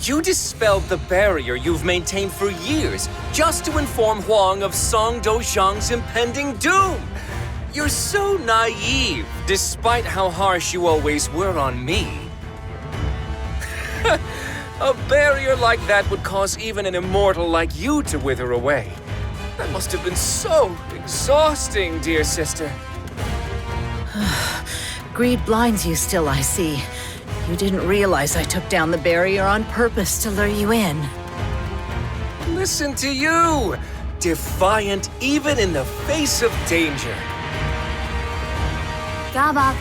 You dispelled the barrier you've maintained for years just to inform Hwang of Song Dojang's impending doom. You're so naive, despite how harsh you always were on me. A barrier like that would cause even an immortal like you to wither away. That must have been so exhausting, dear sister. Greed blinds you still, I see. You didn't realize I took down the barrier on purpose to lure you in. Listen to you! Defiant even in the face of danger. Gabak,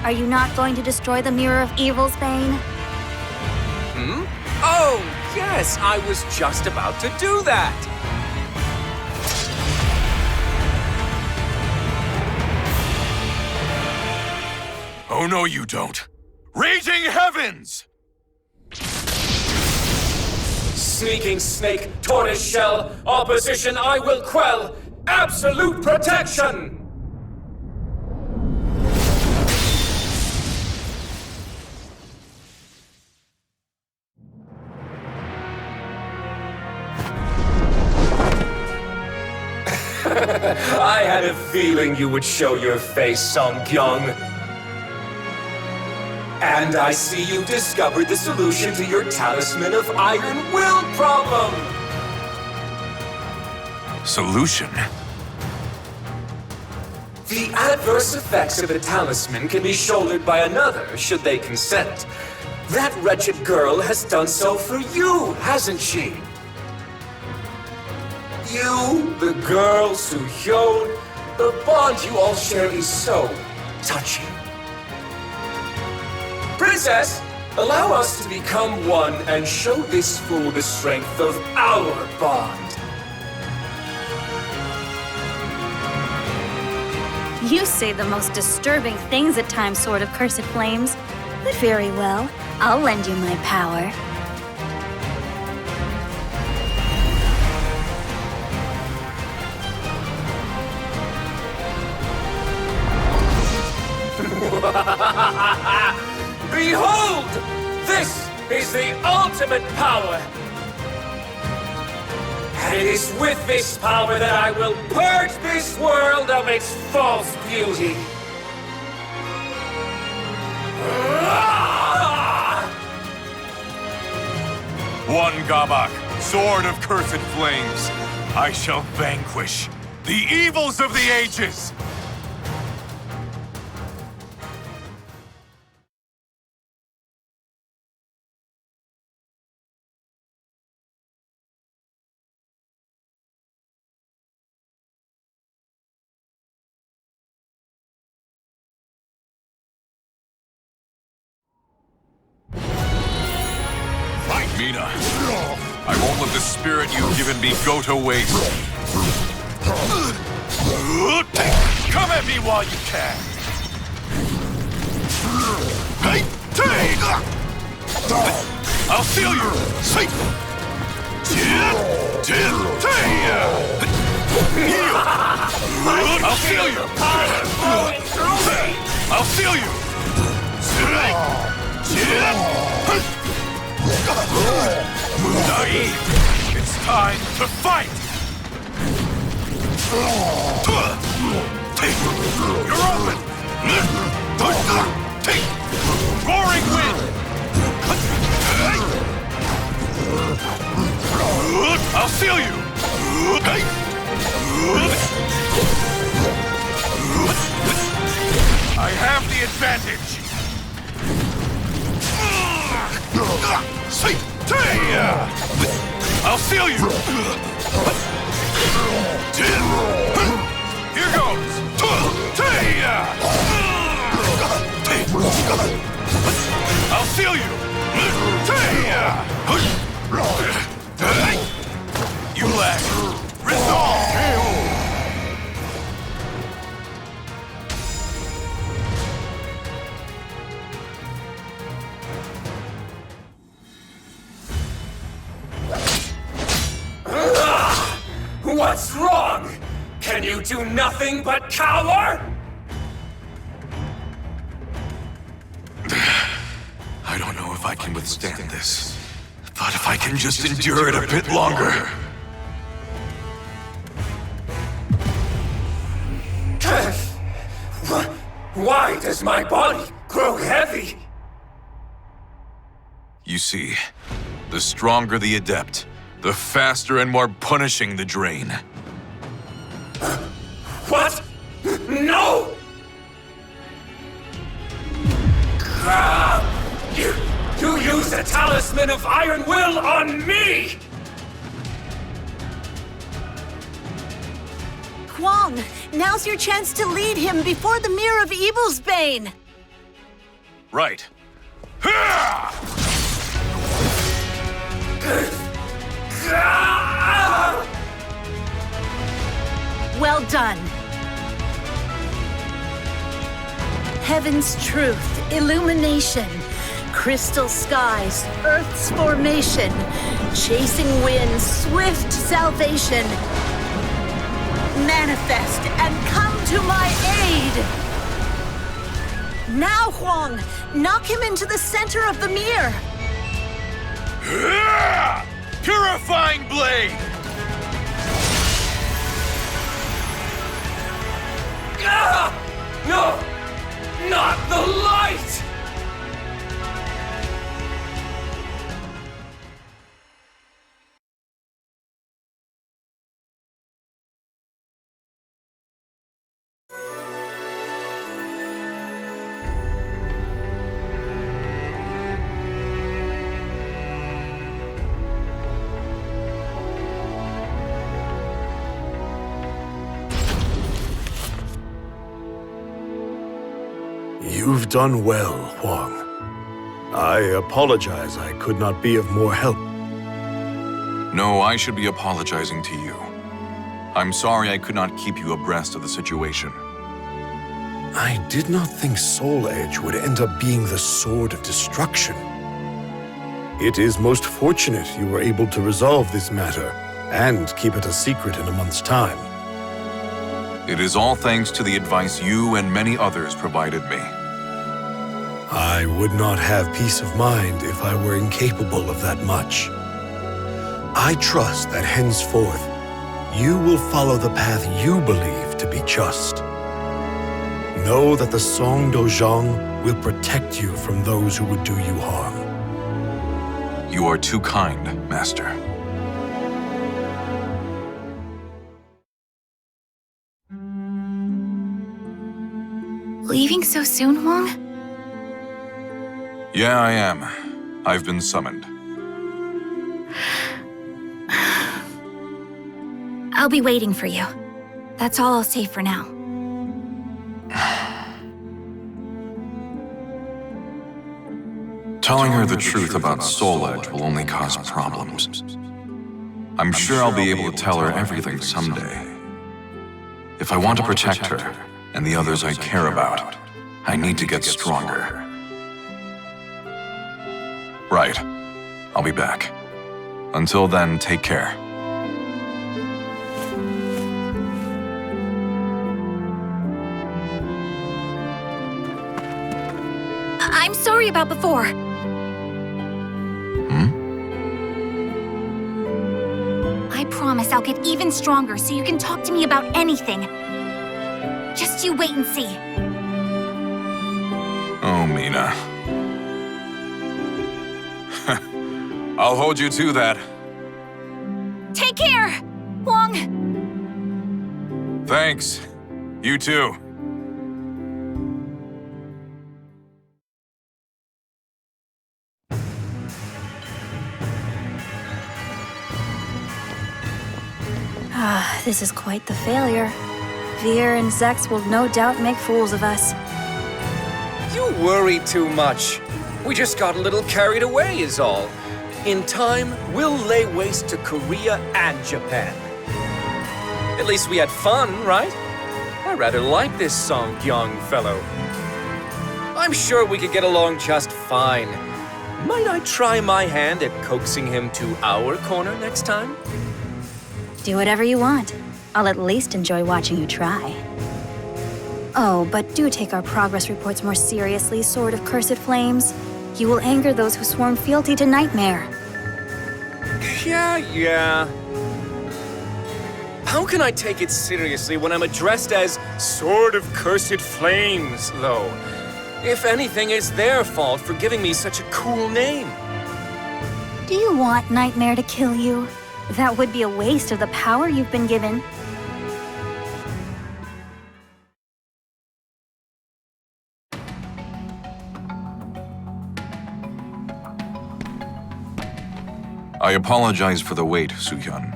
are you not going to destroy the Mirror of Evil's Bane? Hmm? Oh, yes, I was just about to do that! Oh no, you don't. Raging heavens! Sneaking snake, tortoise shell, opposition I will quell! Absolute protection! I had a feeling you would show your face, Song-kyung. And I see you've discovered the solution to your Talisman of Iron Will problem! Solution? The adverse effects of a talisman can be shouldered by another, should they consent. That wretched girl has done so for you, hasn't she? You, the girl, Soo-hyun, the bond you all share is so touching. Princess, allow us to become one and show this fool the strength of our bond. You say the most disturbing things at times, Sword of Cursed Flames. But very well, I'll lend you my power. Behold! This is the ultimate power! And it is with this power that I will purge this world of its false beauty! One Gabak, Sword of Cursed Flames. I shall vanquish the evils of the ages! Mina, I won't let the spirit you've given me go to waste. Come at me while you can. I'll feel you. I'll feel you. I'll feel you. It's time to fight. You're open. Roaring wind. I'll feel you. I have the advantage. I'll feel you. Here goes. I'll feel you. You lack resolve. What's wrong? Can you do nothing but cower? I don't know if I can withstand this, but if I can just endure it a bit longer. Why does my body grow heavy? You see, the stronger the adept, the faster and more punishing the drain. What? No! You used a talisman of iron will on me! Hwang, now's your chance to lead him before the Mirror of Evil's Bane! Right. Well done. Heaven's truth, illumination, crystal skies, earth's formation, chasing winds, swift salvation. Manifest and come to my aid! Now, Hwang, knock him into the center of the mirror. Purifying blade! No! Not the light! You've done well, Hwang. I apologize I could not be of more help. No, I should be apologizing to you. I'm sorry I could not keep you abreast of the situation. I did not think Soul Edge would end up being the sword of destruction. It is most fortunate you were able to resolve this matter and keep it a secret in a month's time. It is all thanks to the advice you and many others provided me. I would not have peace of mind if I were incapable of that much. I trust that henceforth, you will follow the path you believe to be just. Know that the Seong Dojang will protect you from those who would do you harm. You are too kind, Master. Leaving so soon, Hwang? Yeah, I am. I've been summoned. I'll be waiting for you. That's all I'll say for now. Telling her the truth about Soul Edge will only cause problems. I'm sure I'll be able to tell her everything someday. If I want to protect her and the others I care about, I need to get stronger. Right. I'll be back. Until then, take care. I'm sorry about before. I promise I'll get even stronger so you can talk to me about anything. Just you wait and see. Oh, Mina. I'll hold you to that. Take care, Hwang. Thanks. You too. This is quite the failure. Veer and Zex will no doubt make fools of us. You worry too much. We just got a little carried away is all. In time, we'll lay waste to Korea and Japan. At least we had fun, right? I rather like this Seong young fellow. I'm sure we could get along just fine. Might I try my hand at coaxing him to our corner next time? Do whatever you want. I'll at least enjoy watching you try. Oh, but do take our progress reports more seriously, Sword of Cursed Flames. You will anger those who sworn fealty to Nightmare. Yeah. How can I take it seriously when I'm addressed as Sword of Cursed Flames, though? If anything, it's their fault for giving me such a cool name. Do you want Nightmare to kill you? That would be a waste of the power you've been given. I apologize for the wait, Soo-hyun.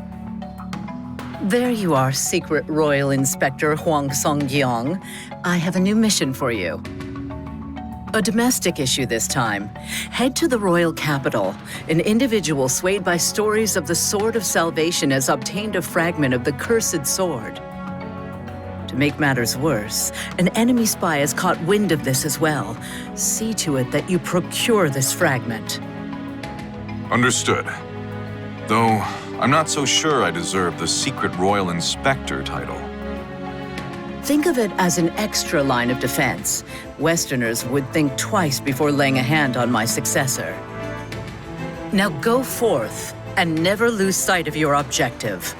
There you are, Secret Royal Inspector Hwang Song-gyong. I have a new mission for you. A domestic issue this time. Head to the royal capital. An individual swayed by stories of the Sword of Salvation has obtained a fragment of the cursed sword. To make matters worse, an enemy spy has caught wind of this as well. See to it that you procure this fragment. Understood. Though, I'm not so sure I deserve the Secret Royal Inspector title. Think of it as an extra line of defense. Westerners would think twice before laying a hand on my successor. Now go forth and never lose sight of your objective.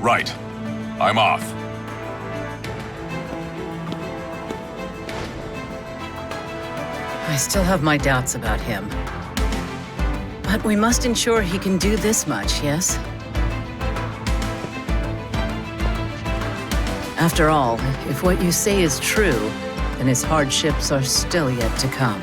Right. I'm off. I still have my doubts about him. But we must ensure he can do this much, yes? After all, if what you say is true, then his hardships are still yet to come.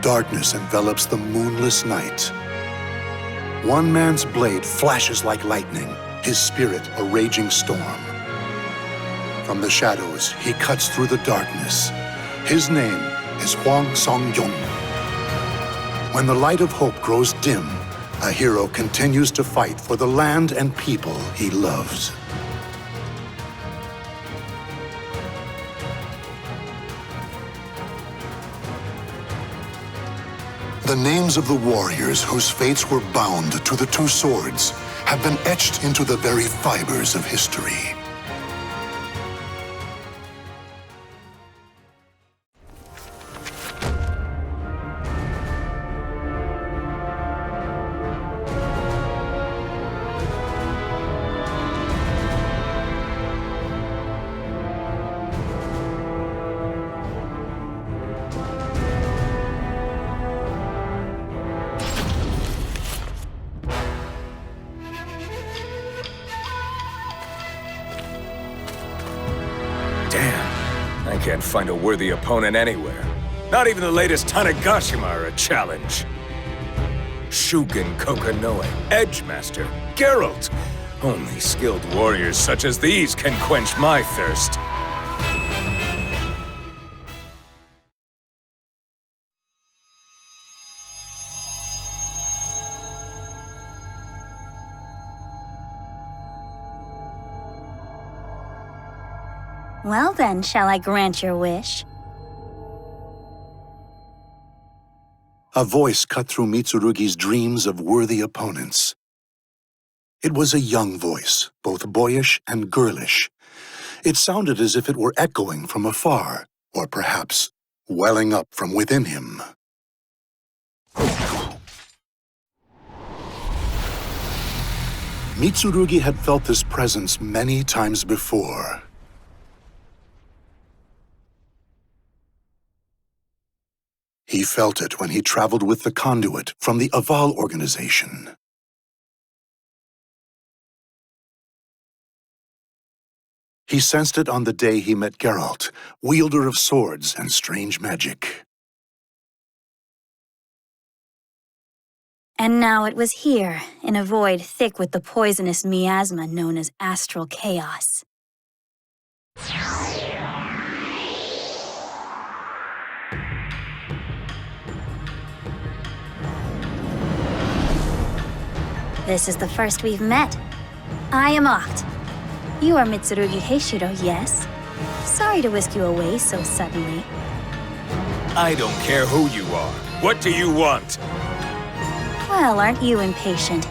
Darkness envelops the moonless night. One man's blade flashes like lightning, his spirit a raging storm. From the shadows, he cuts through the darkness. His name is Hwang Song-gyong. When the light of hope grows dim, a hero continues to fight for the land and people he loves. The names of the warriors whose fates were bound to the two swords have been etched into the very fibers of history. I can't find a worthy opponent anywhere. Not even the latest Tanegashima are a challenge. Shugen Kokonoe, Edgemaster, Geralt. Only skilled warriors such as these can quench my thirst. Well then, shall I grant your wish? A voice cut through Mitsurugi's dreams of worthy opponents. It was a young voice, both boyish and girlish. It sounded as if it were echoing from afar, or perhaps welling up from within him. Mitsurugi had felt this presence many times before. He felt it when he traveled with the conduit from the Aval organization. He sensed it on the day he met Geralt, wielder of swords and strange magic. And now it was here, in a void thick with the poisonous miasma known as astral chaos. This is the first we've met. I am Oct. You are Mitsurugi Heishiro, yes? Sorry to whisk you away so suddenly. I don't care who you are. What do you want? Well, aren't you impatient?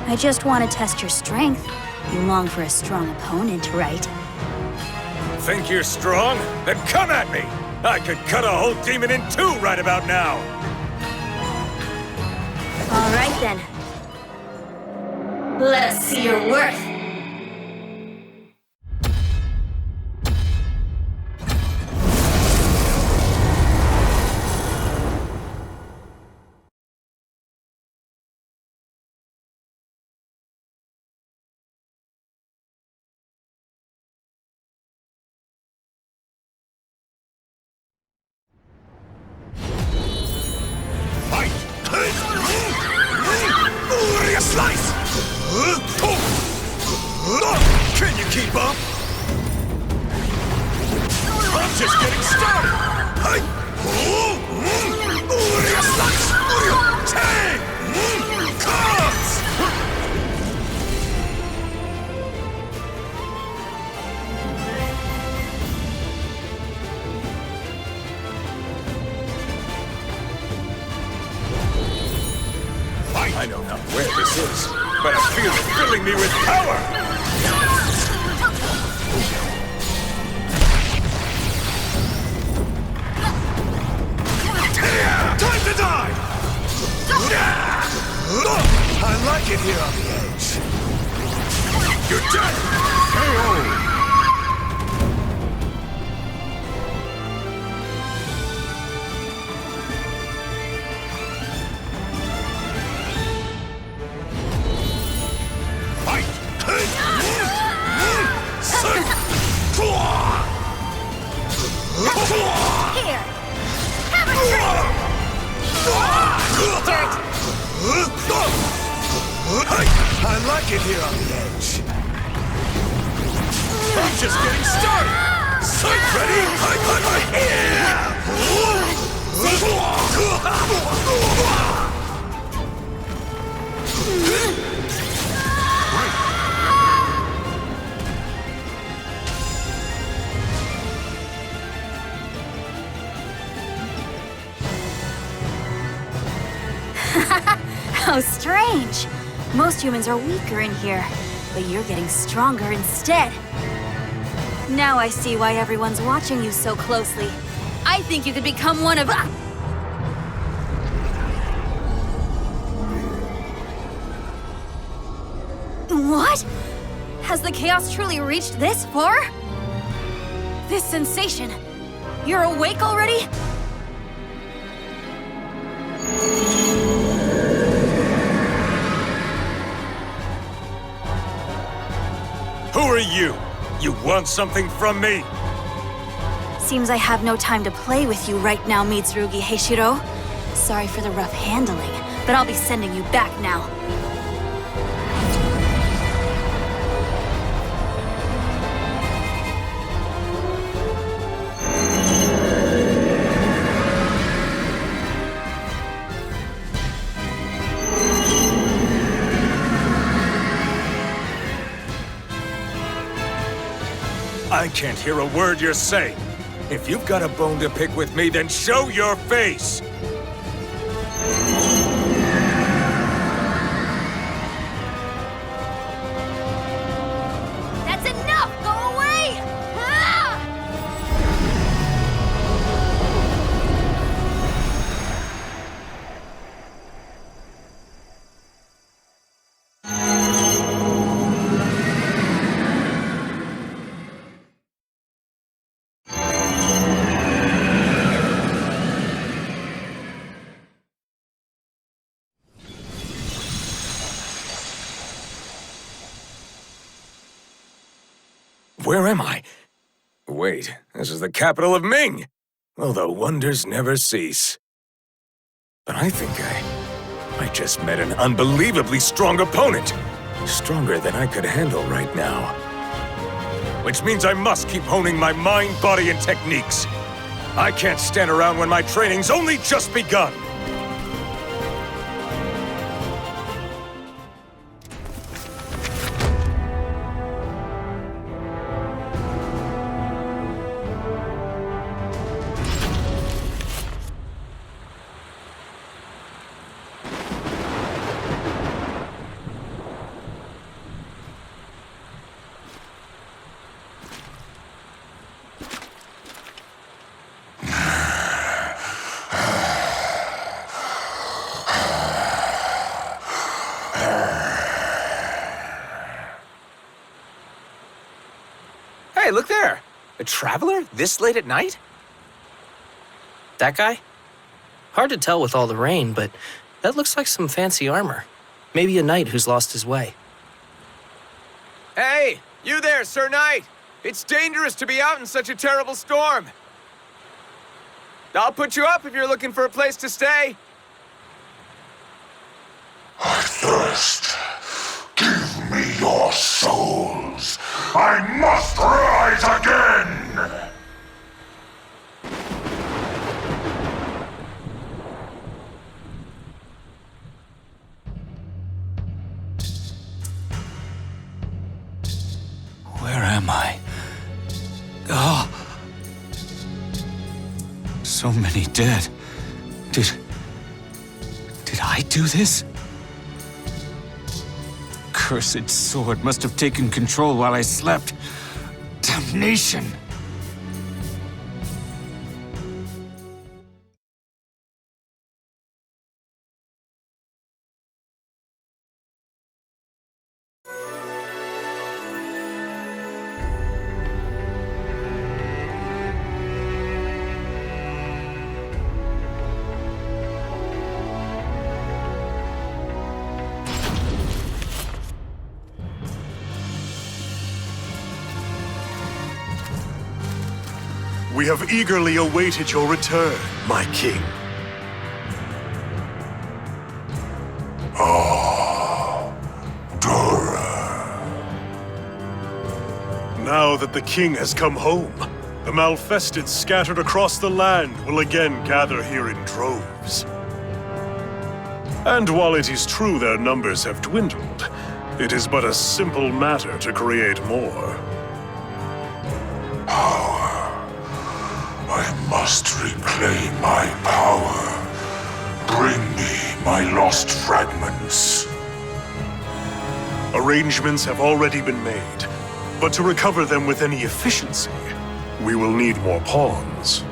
I just want to test your strength. You long for a strong opponent, right? Think you're strong? Then come at me! I could cut a whole demon in two right about now! All right then. Let us see your worth. Slice! Can you keep up? I'm just getting started! Slice! Tang! Comes! I don't know where this is, but I feel it filling me with power! Time to die! I like it here on the edge. You're dead! KO! Here! Have a drink! Dirt! I like it here on the edge. I'm just getting started! Sight ready? How strange! Most humans are weaker in here, but you're getting stronger instead. Now I see why everyone's watching you so closely. I think you could become one of us. What? Has the chaos truly reached this far? This sensation. You're awake already? Who are you? You want something from me? Seems I have no time to play with you right now, Mitsurugi Heishiro. Sorry for the rough handling, but I'll be sending you back now. I can't hear a word you're saying. If you've got a bone to pick with me, then show your face! That's enough! Go away! Ah! Where am I? Wait, this is the capital of Ming! Although wonders never cease. But I think I just met an unbelievably strong opponent. Stronger than I could handle right now. Which means I must keep honing my mind, body, and techniques. I can't stand around when my training's only just begun. Hey, look there! A traveler? This late at night? That guy? Hard to tell with all the rain, but that looks like some fancy armor. Maybe a knight who's lost his way. Hey! You there, Sir Knight! It's dangerous to be out in such a terrible storm! I'll put you up if you're looking for a place to stay. I thirst. Give me your souls. I must rise again! Where am I? Oh! So many dead. Did I do this? Cursed sword must have taken control while I slept. Damnation! We have eagerly awaited your return, my king. Now that the king has come home, the malfested scattered across the land will again gather here in droves. And while it is true their numbers have dwindled, it is but a simple matter to create more. I must reclaim my power. Bring me my lost fragments. Arrangements have already been made, but to recover them with any efficiency, we will need more pawns.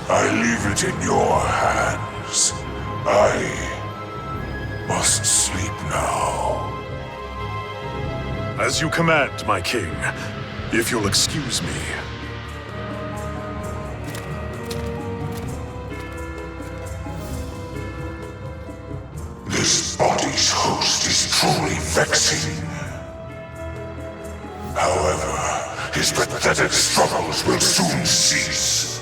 I leave it in your hands. I must sleep now. As you command, my king, if you'll excuse me. This body's host is truly vexing. However, his pathetic struggles will soon cease.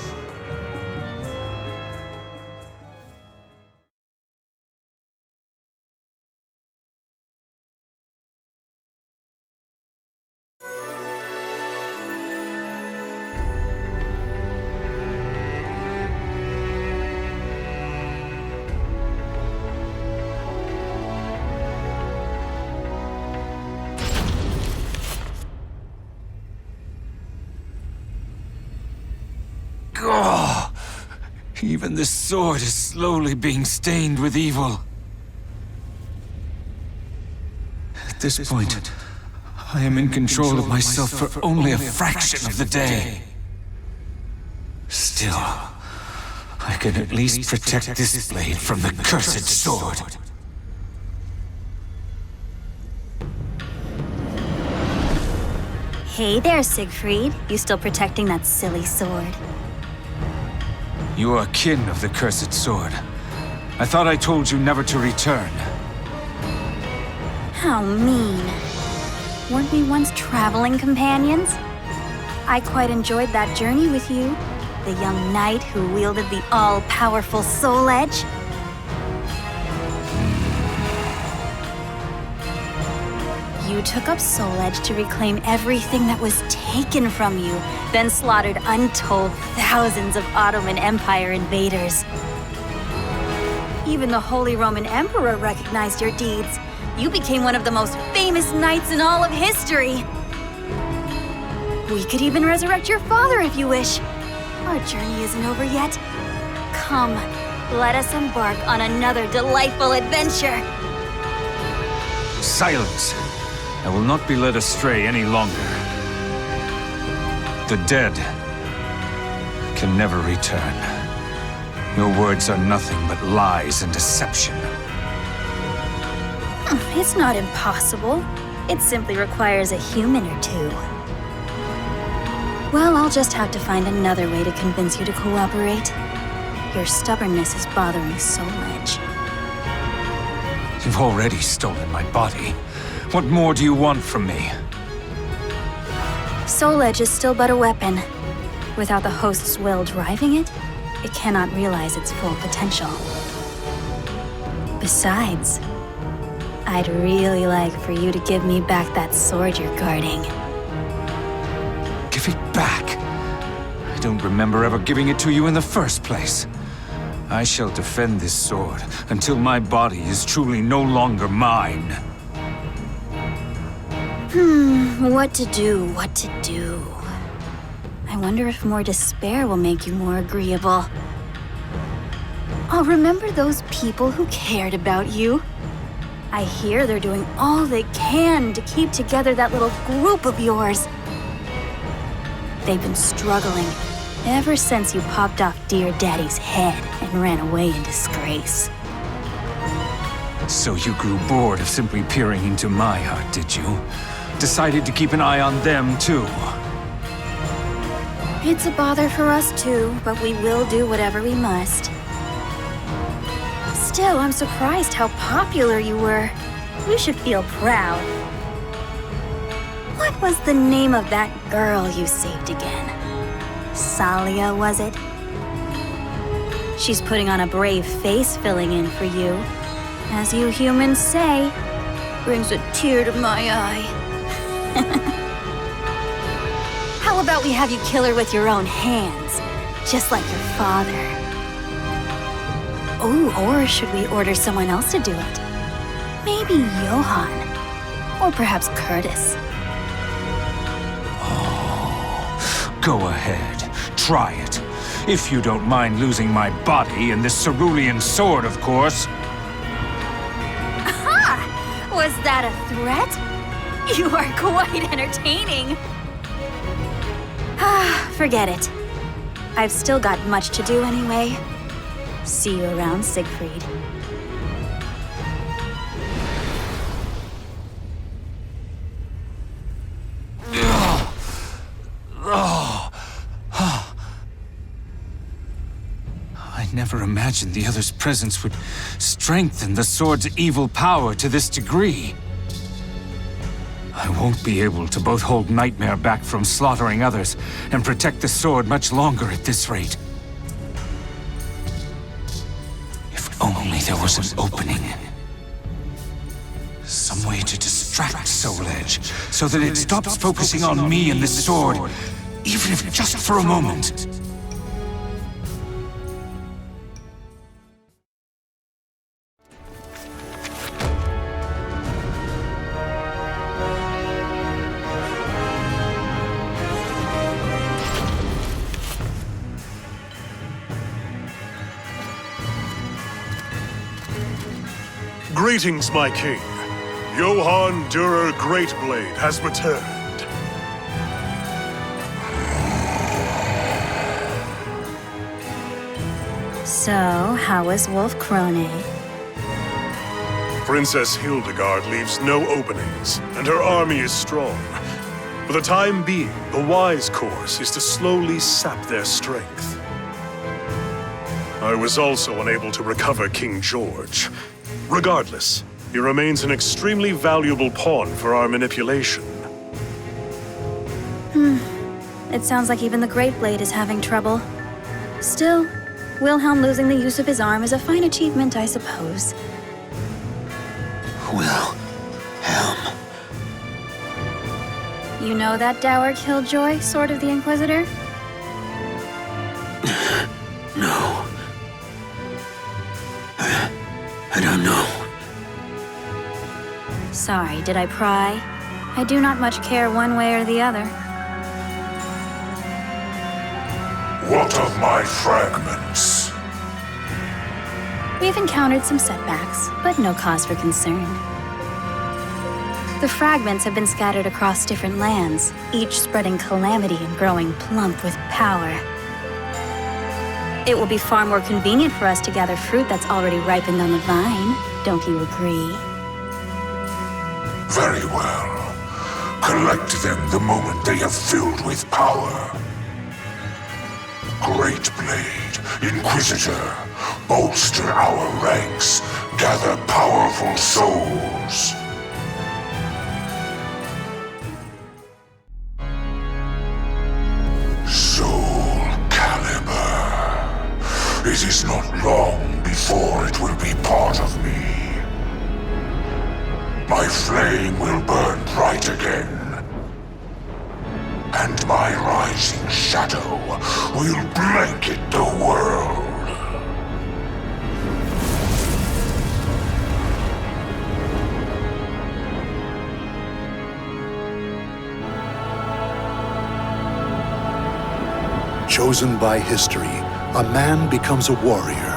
Even this sword is slowly being stained with evil. At this point, I am in control of myself for only a fraction of the day. Still, I can at least protect this blade from the cursed sword. Hey there, Siegfried. You still protecting that silly sword? You are kin of the cursed sword. I thought I told you never to return. How mean. Weren't we once traveling companions? I quite enjoyed that journey with you. The young knight who wielded the all-powerful Soul Edge. You took up Soul Edge to reclaim everything that was taken from you, then slaughtered untold thousands of Ottoman Empire invaders. Even the Holy Roman Emperor recognized your deeds. You became one of the most famous knights in all of history. We could even resurrect your father if you wish. Our journey isn't over yet. Come, let us embark on another delightful adventure. Silence! I will not be led astray any longer. The dead can never return. Your words are nothing but lies and deception. It's not impossible. It simply requires a human or two. Well, I'll just have to find another way to convince you to cooperate. Your stubbornness is bothering Soul Edge. You've already stolen my body. What more do you want from me? Soul Edge is still but a weapon. Without the host's will driving it, it cannot realize its full potential. Besides, I'd really like for you to give me back that sword you're guarding. Give it back? I don't remember ever giving it to you in the first place. I shall defend this sword until my body is truly no longer mine. What to do, what to do. I wonder if more despair will make you more agreeable. I'll remember those people who cared about you. I hear they're doing all they can to keep together that little group of yours. They've been struggling ever since you popped off Dear Daddy's head and ran away in disgrace. So you grew bored of simply peering into my heart, did you? Decided to keep an eye on them, too. It's a bother for us, too, but we will do whatever we must. Still, I'm surprised how popular you were. You should feel proud. What was the name of that girl you saved again? Salia, was it? She's putting on a brave face filling in for you. As you humans say, brings a tear to my eye. How about we have you kill her with your own hands, just like your father? Oh, or should we order someone else to do it? Maybe Johann, or perhaps Curtis. Oh, go ahead, try it. If you don't mind losing my body and this cerulean sword, of course. Aha! Was that a threat? You are quite entertaining. Ah, forget it. I've still got much to do anyway. See you around, Siegfried. I never imagined the other's presence would strengthen the sword's evil power to this degree. I won't be able to both hold Nightmare back from slaughtering others and protect the sword much longer at this rate. If only there was an opening. Some way to distract Soul Edge, so that it stops focusing on me and this sword, even if just for a moment. Greetings, my king. Johann Dürer Greatblade has returned. So, how is Wolf Krone? Princess Hildegard leaves no openings, and her army is strong. For the time being, the wise course is to slowly sap their strength. I was also unable to recover King George. Regardless, he remains an extremely valuable pawn for our manipulation. It sounds like even the Great Blade is having trouble. Still, Wilhelm losing the use of his arm is a fine achievement, I suppose. Wilhelm. You know that dour killjoy, Sword of the Inquisitor? No. I don't know. Sorry, did I pry? I do not much care one way or the other. What of my fragments? We've encountered some setbacks, but no cause for concern. The fragments have been scattered across different lands, each spreading calamity and growing plump with power. It will be far more convenient for us to gather fruit that's already ripened on the vine. Don't you agree? Very well. Collect them the moment they have filled with power. Great Blade, Inquisitor, bolster our ranks, gather powerful souls. Soul Calibur. It is not long before it will be part of me. My flame will burn bright again. And my rising shadow will blanket the world. Chosen by history, a man becomes a warrior.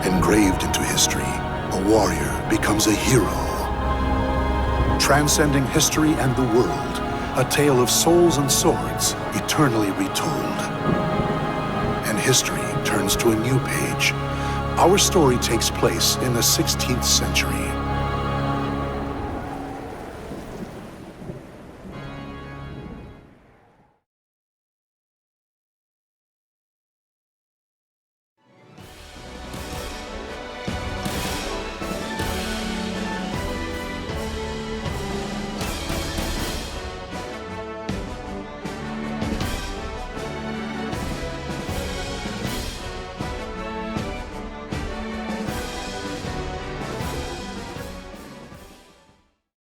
Engraved into history, a warrior becomes a hero. Transcending history and the world, a tale of souls and swords, eternally retold. And history turns to a new page. Our story takes place in the 16th century.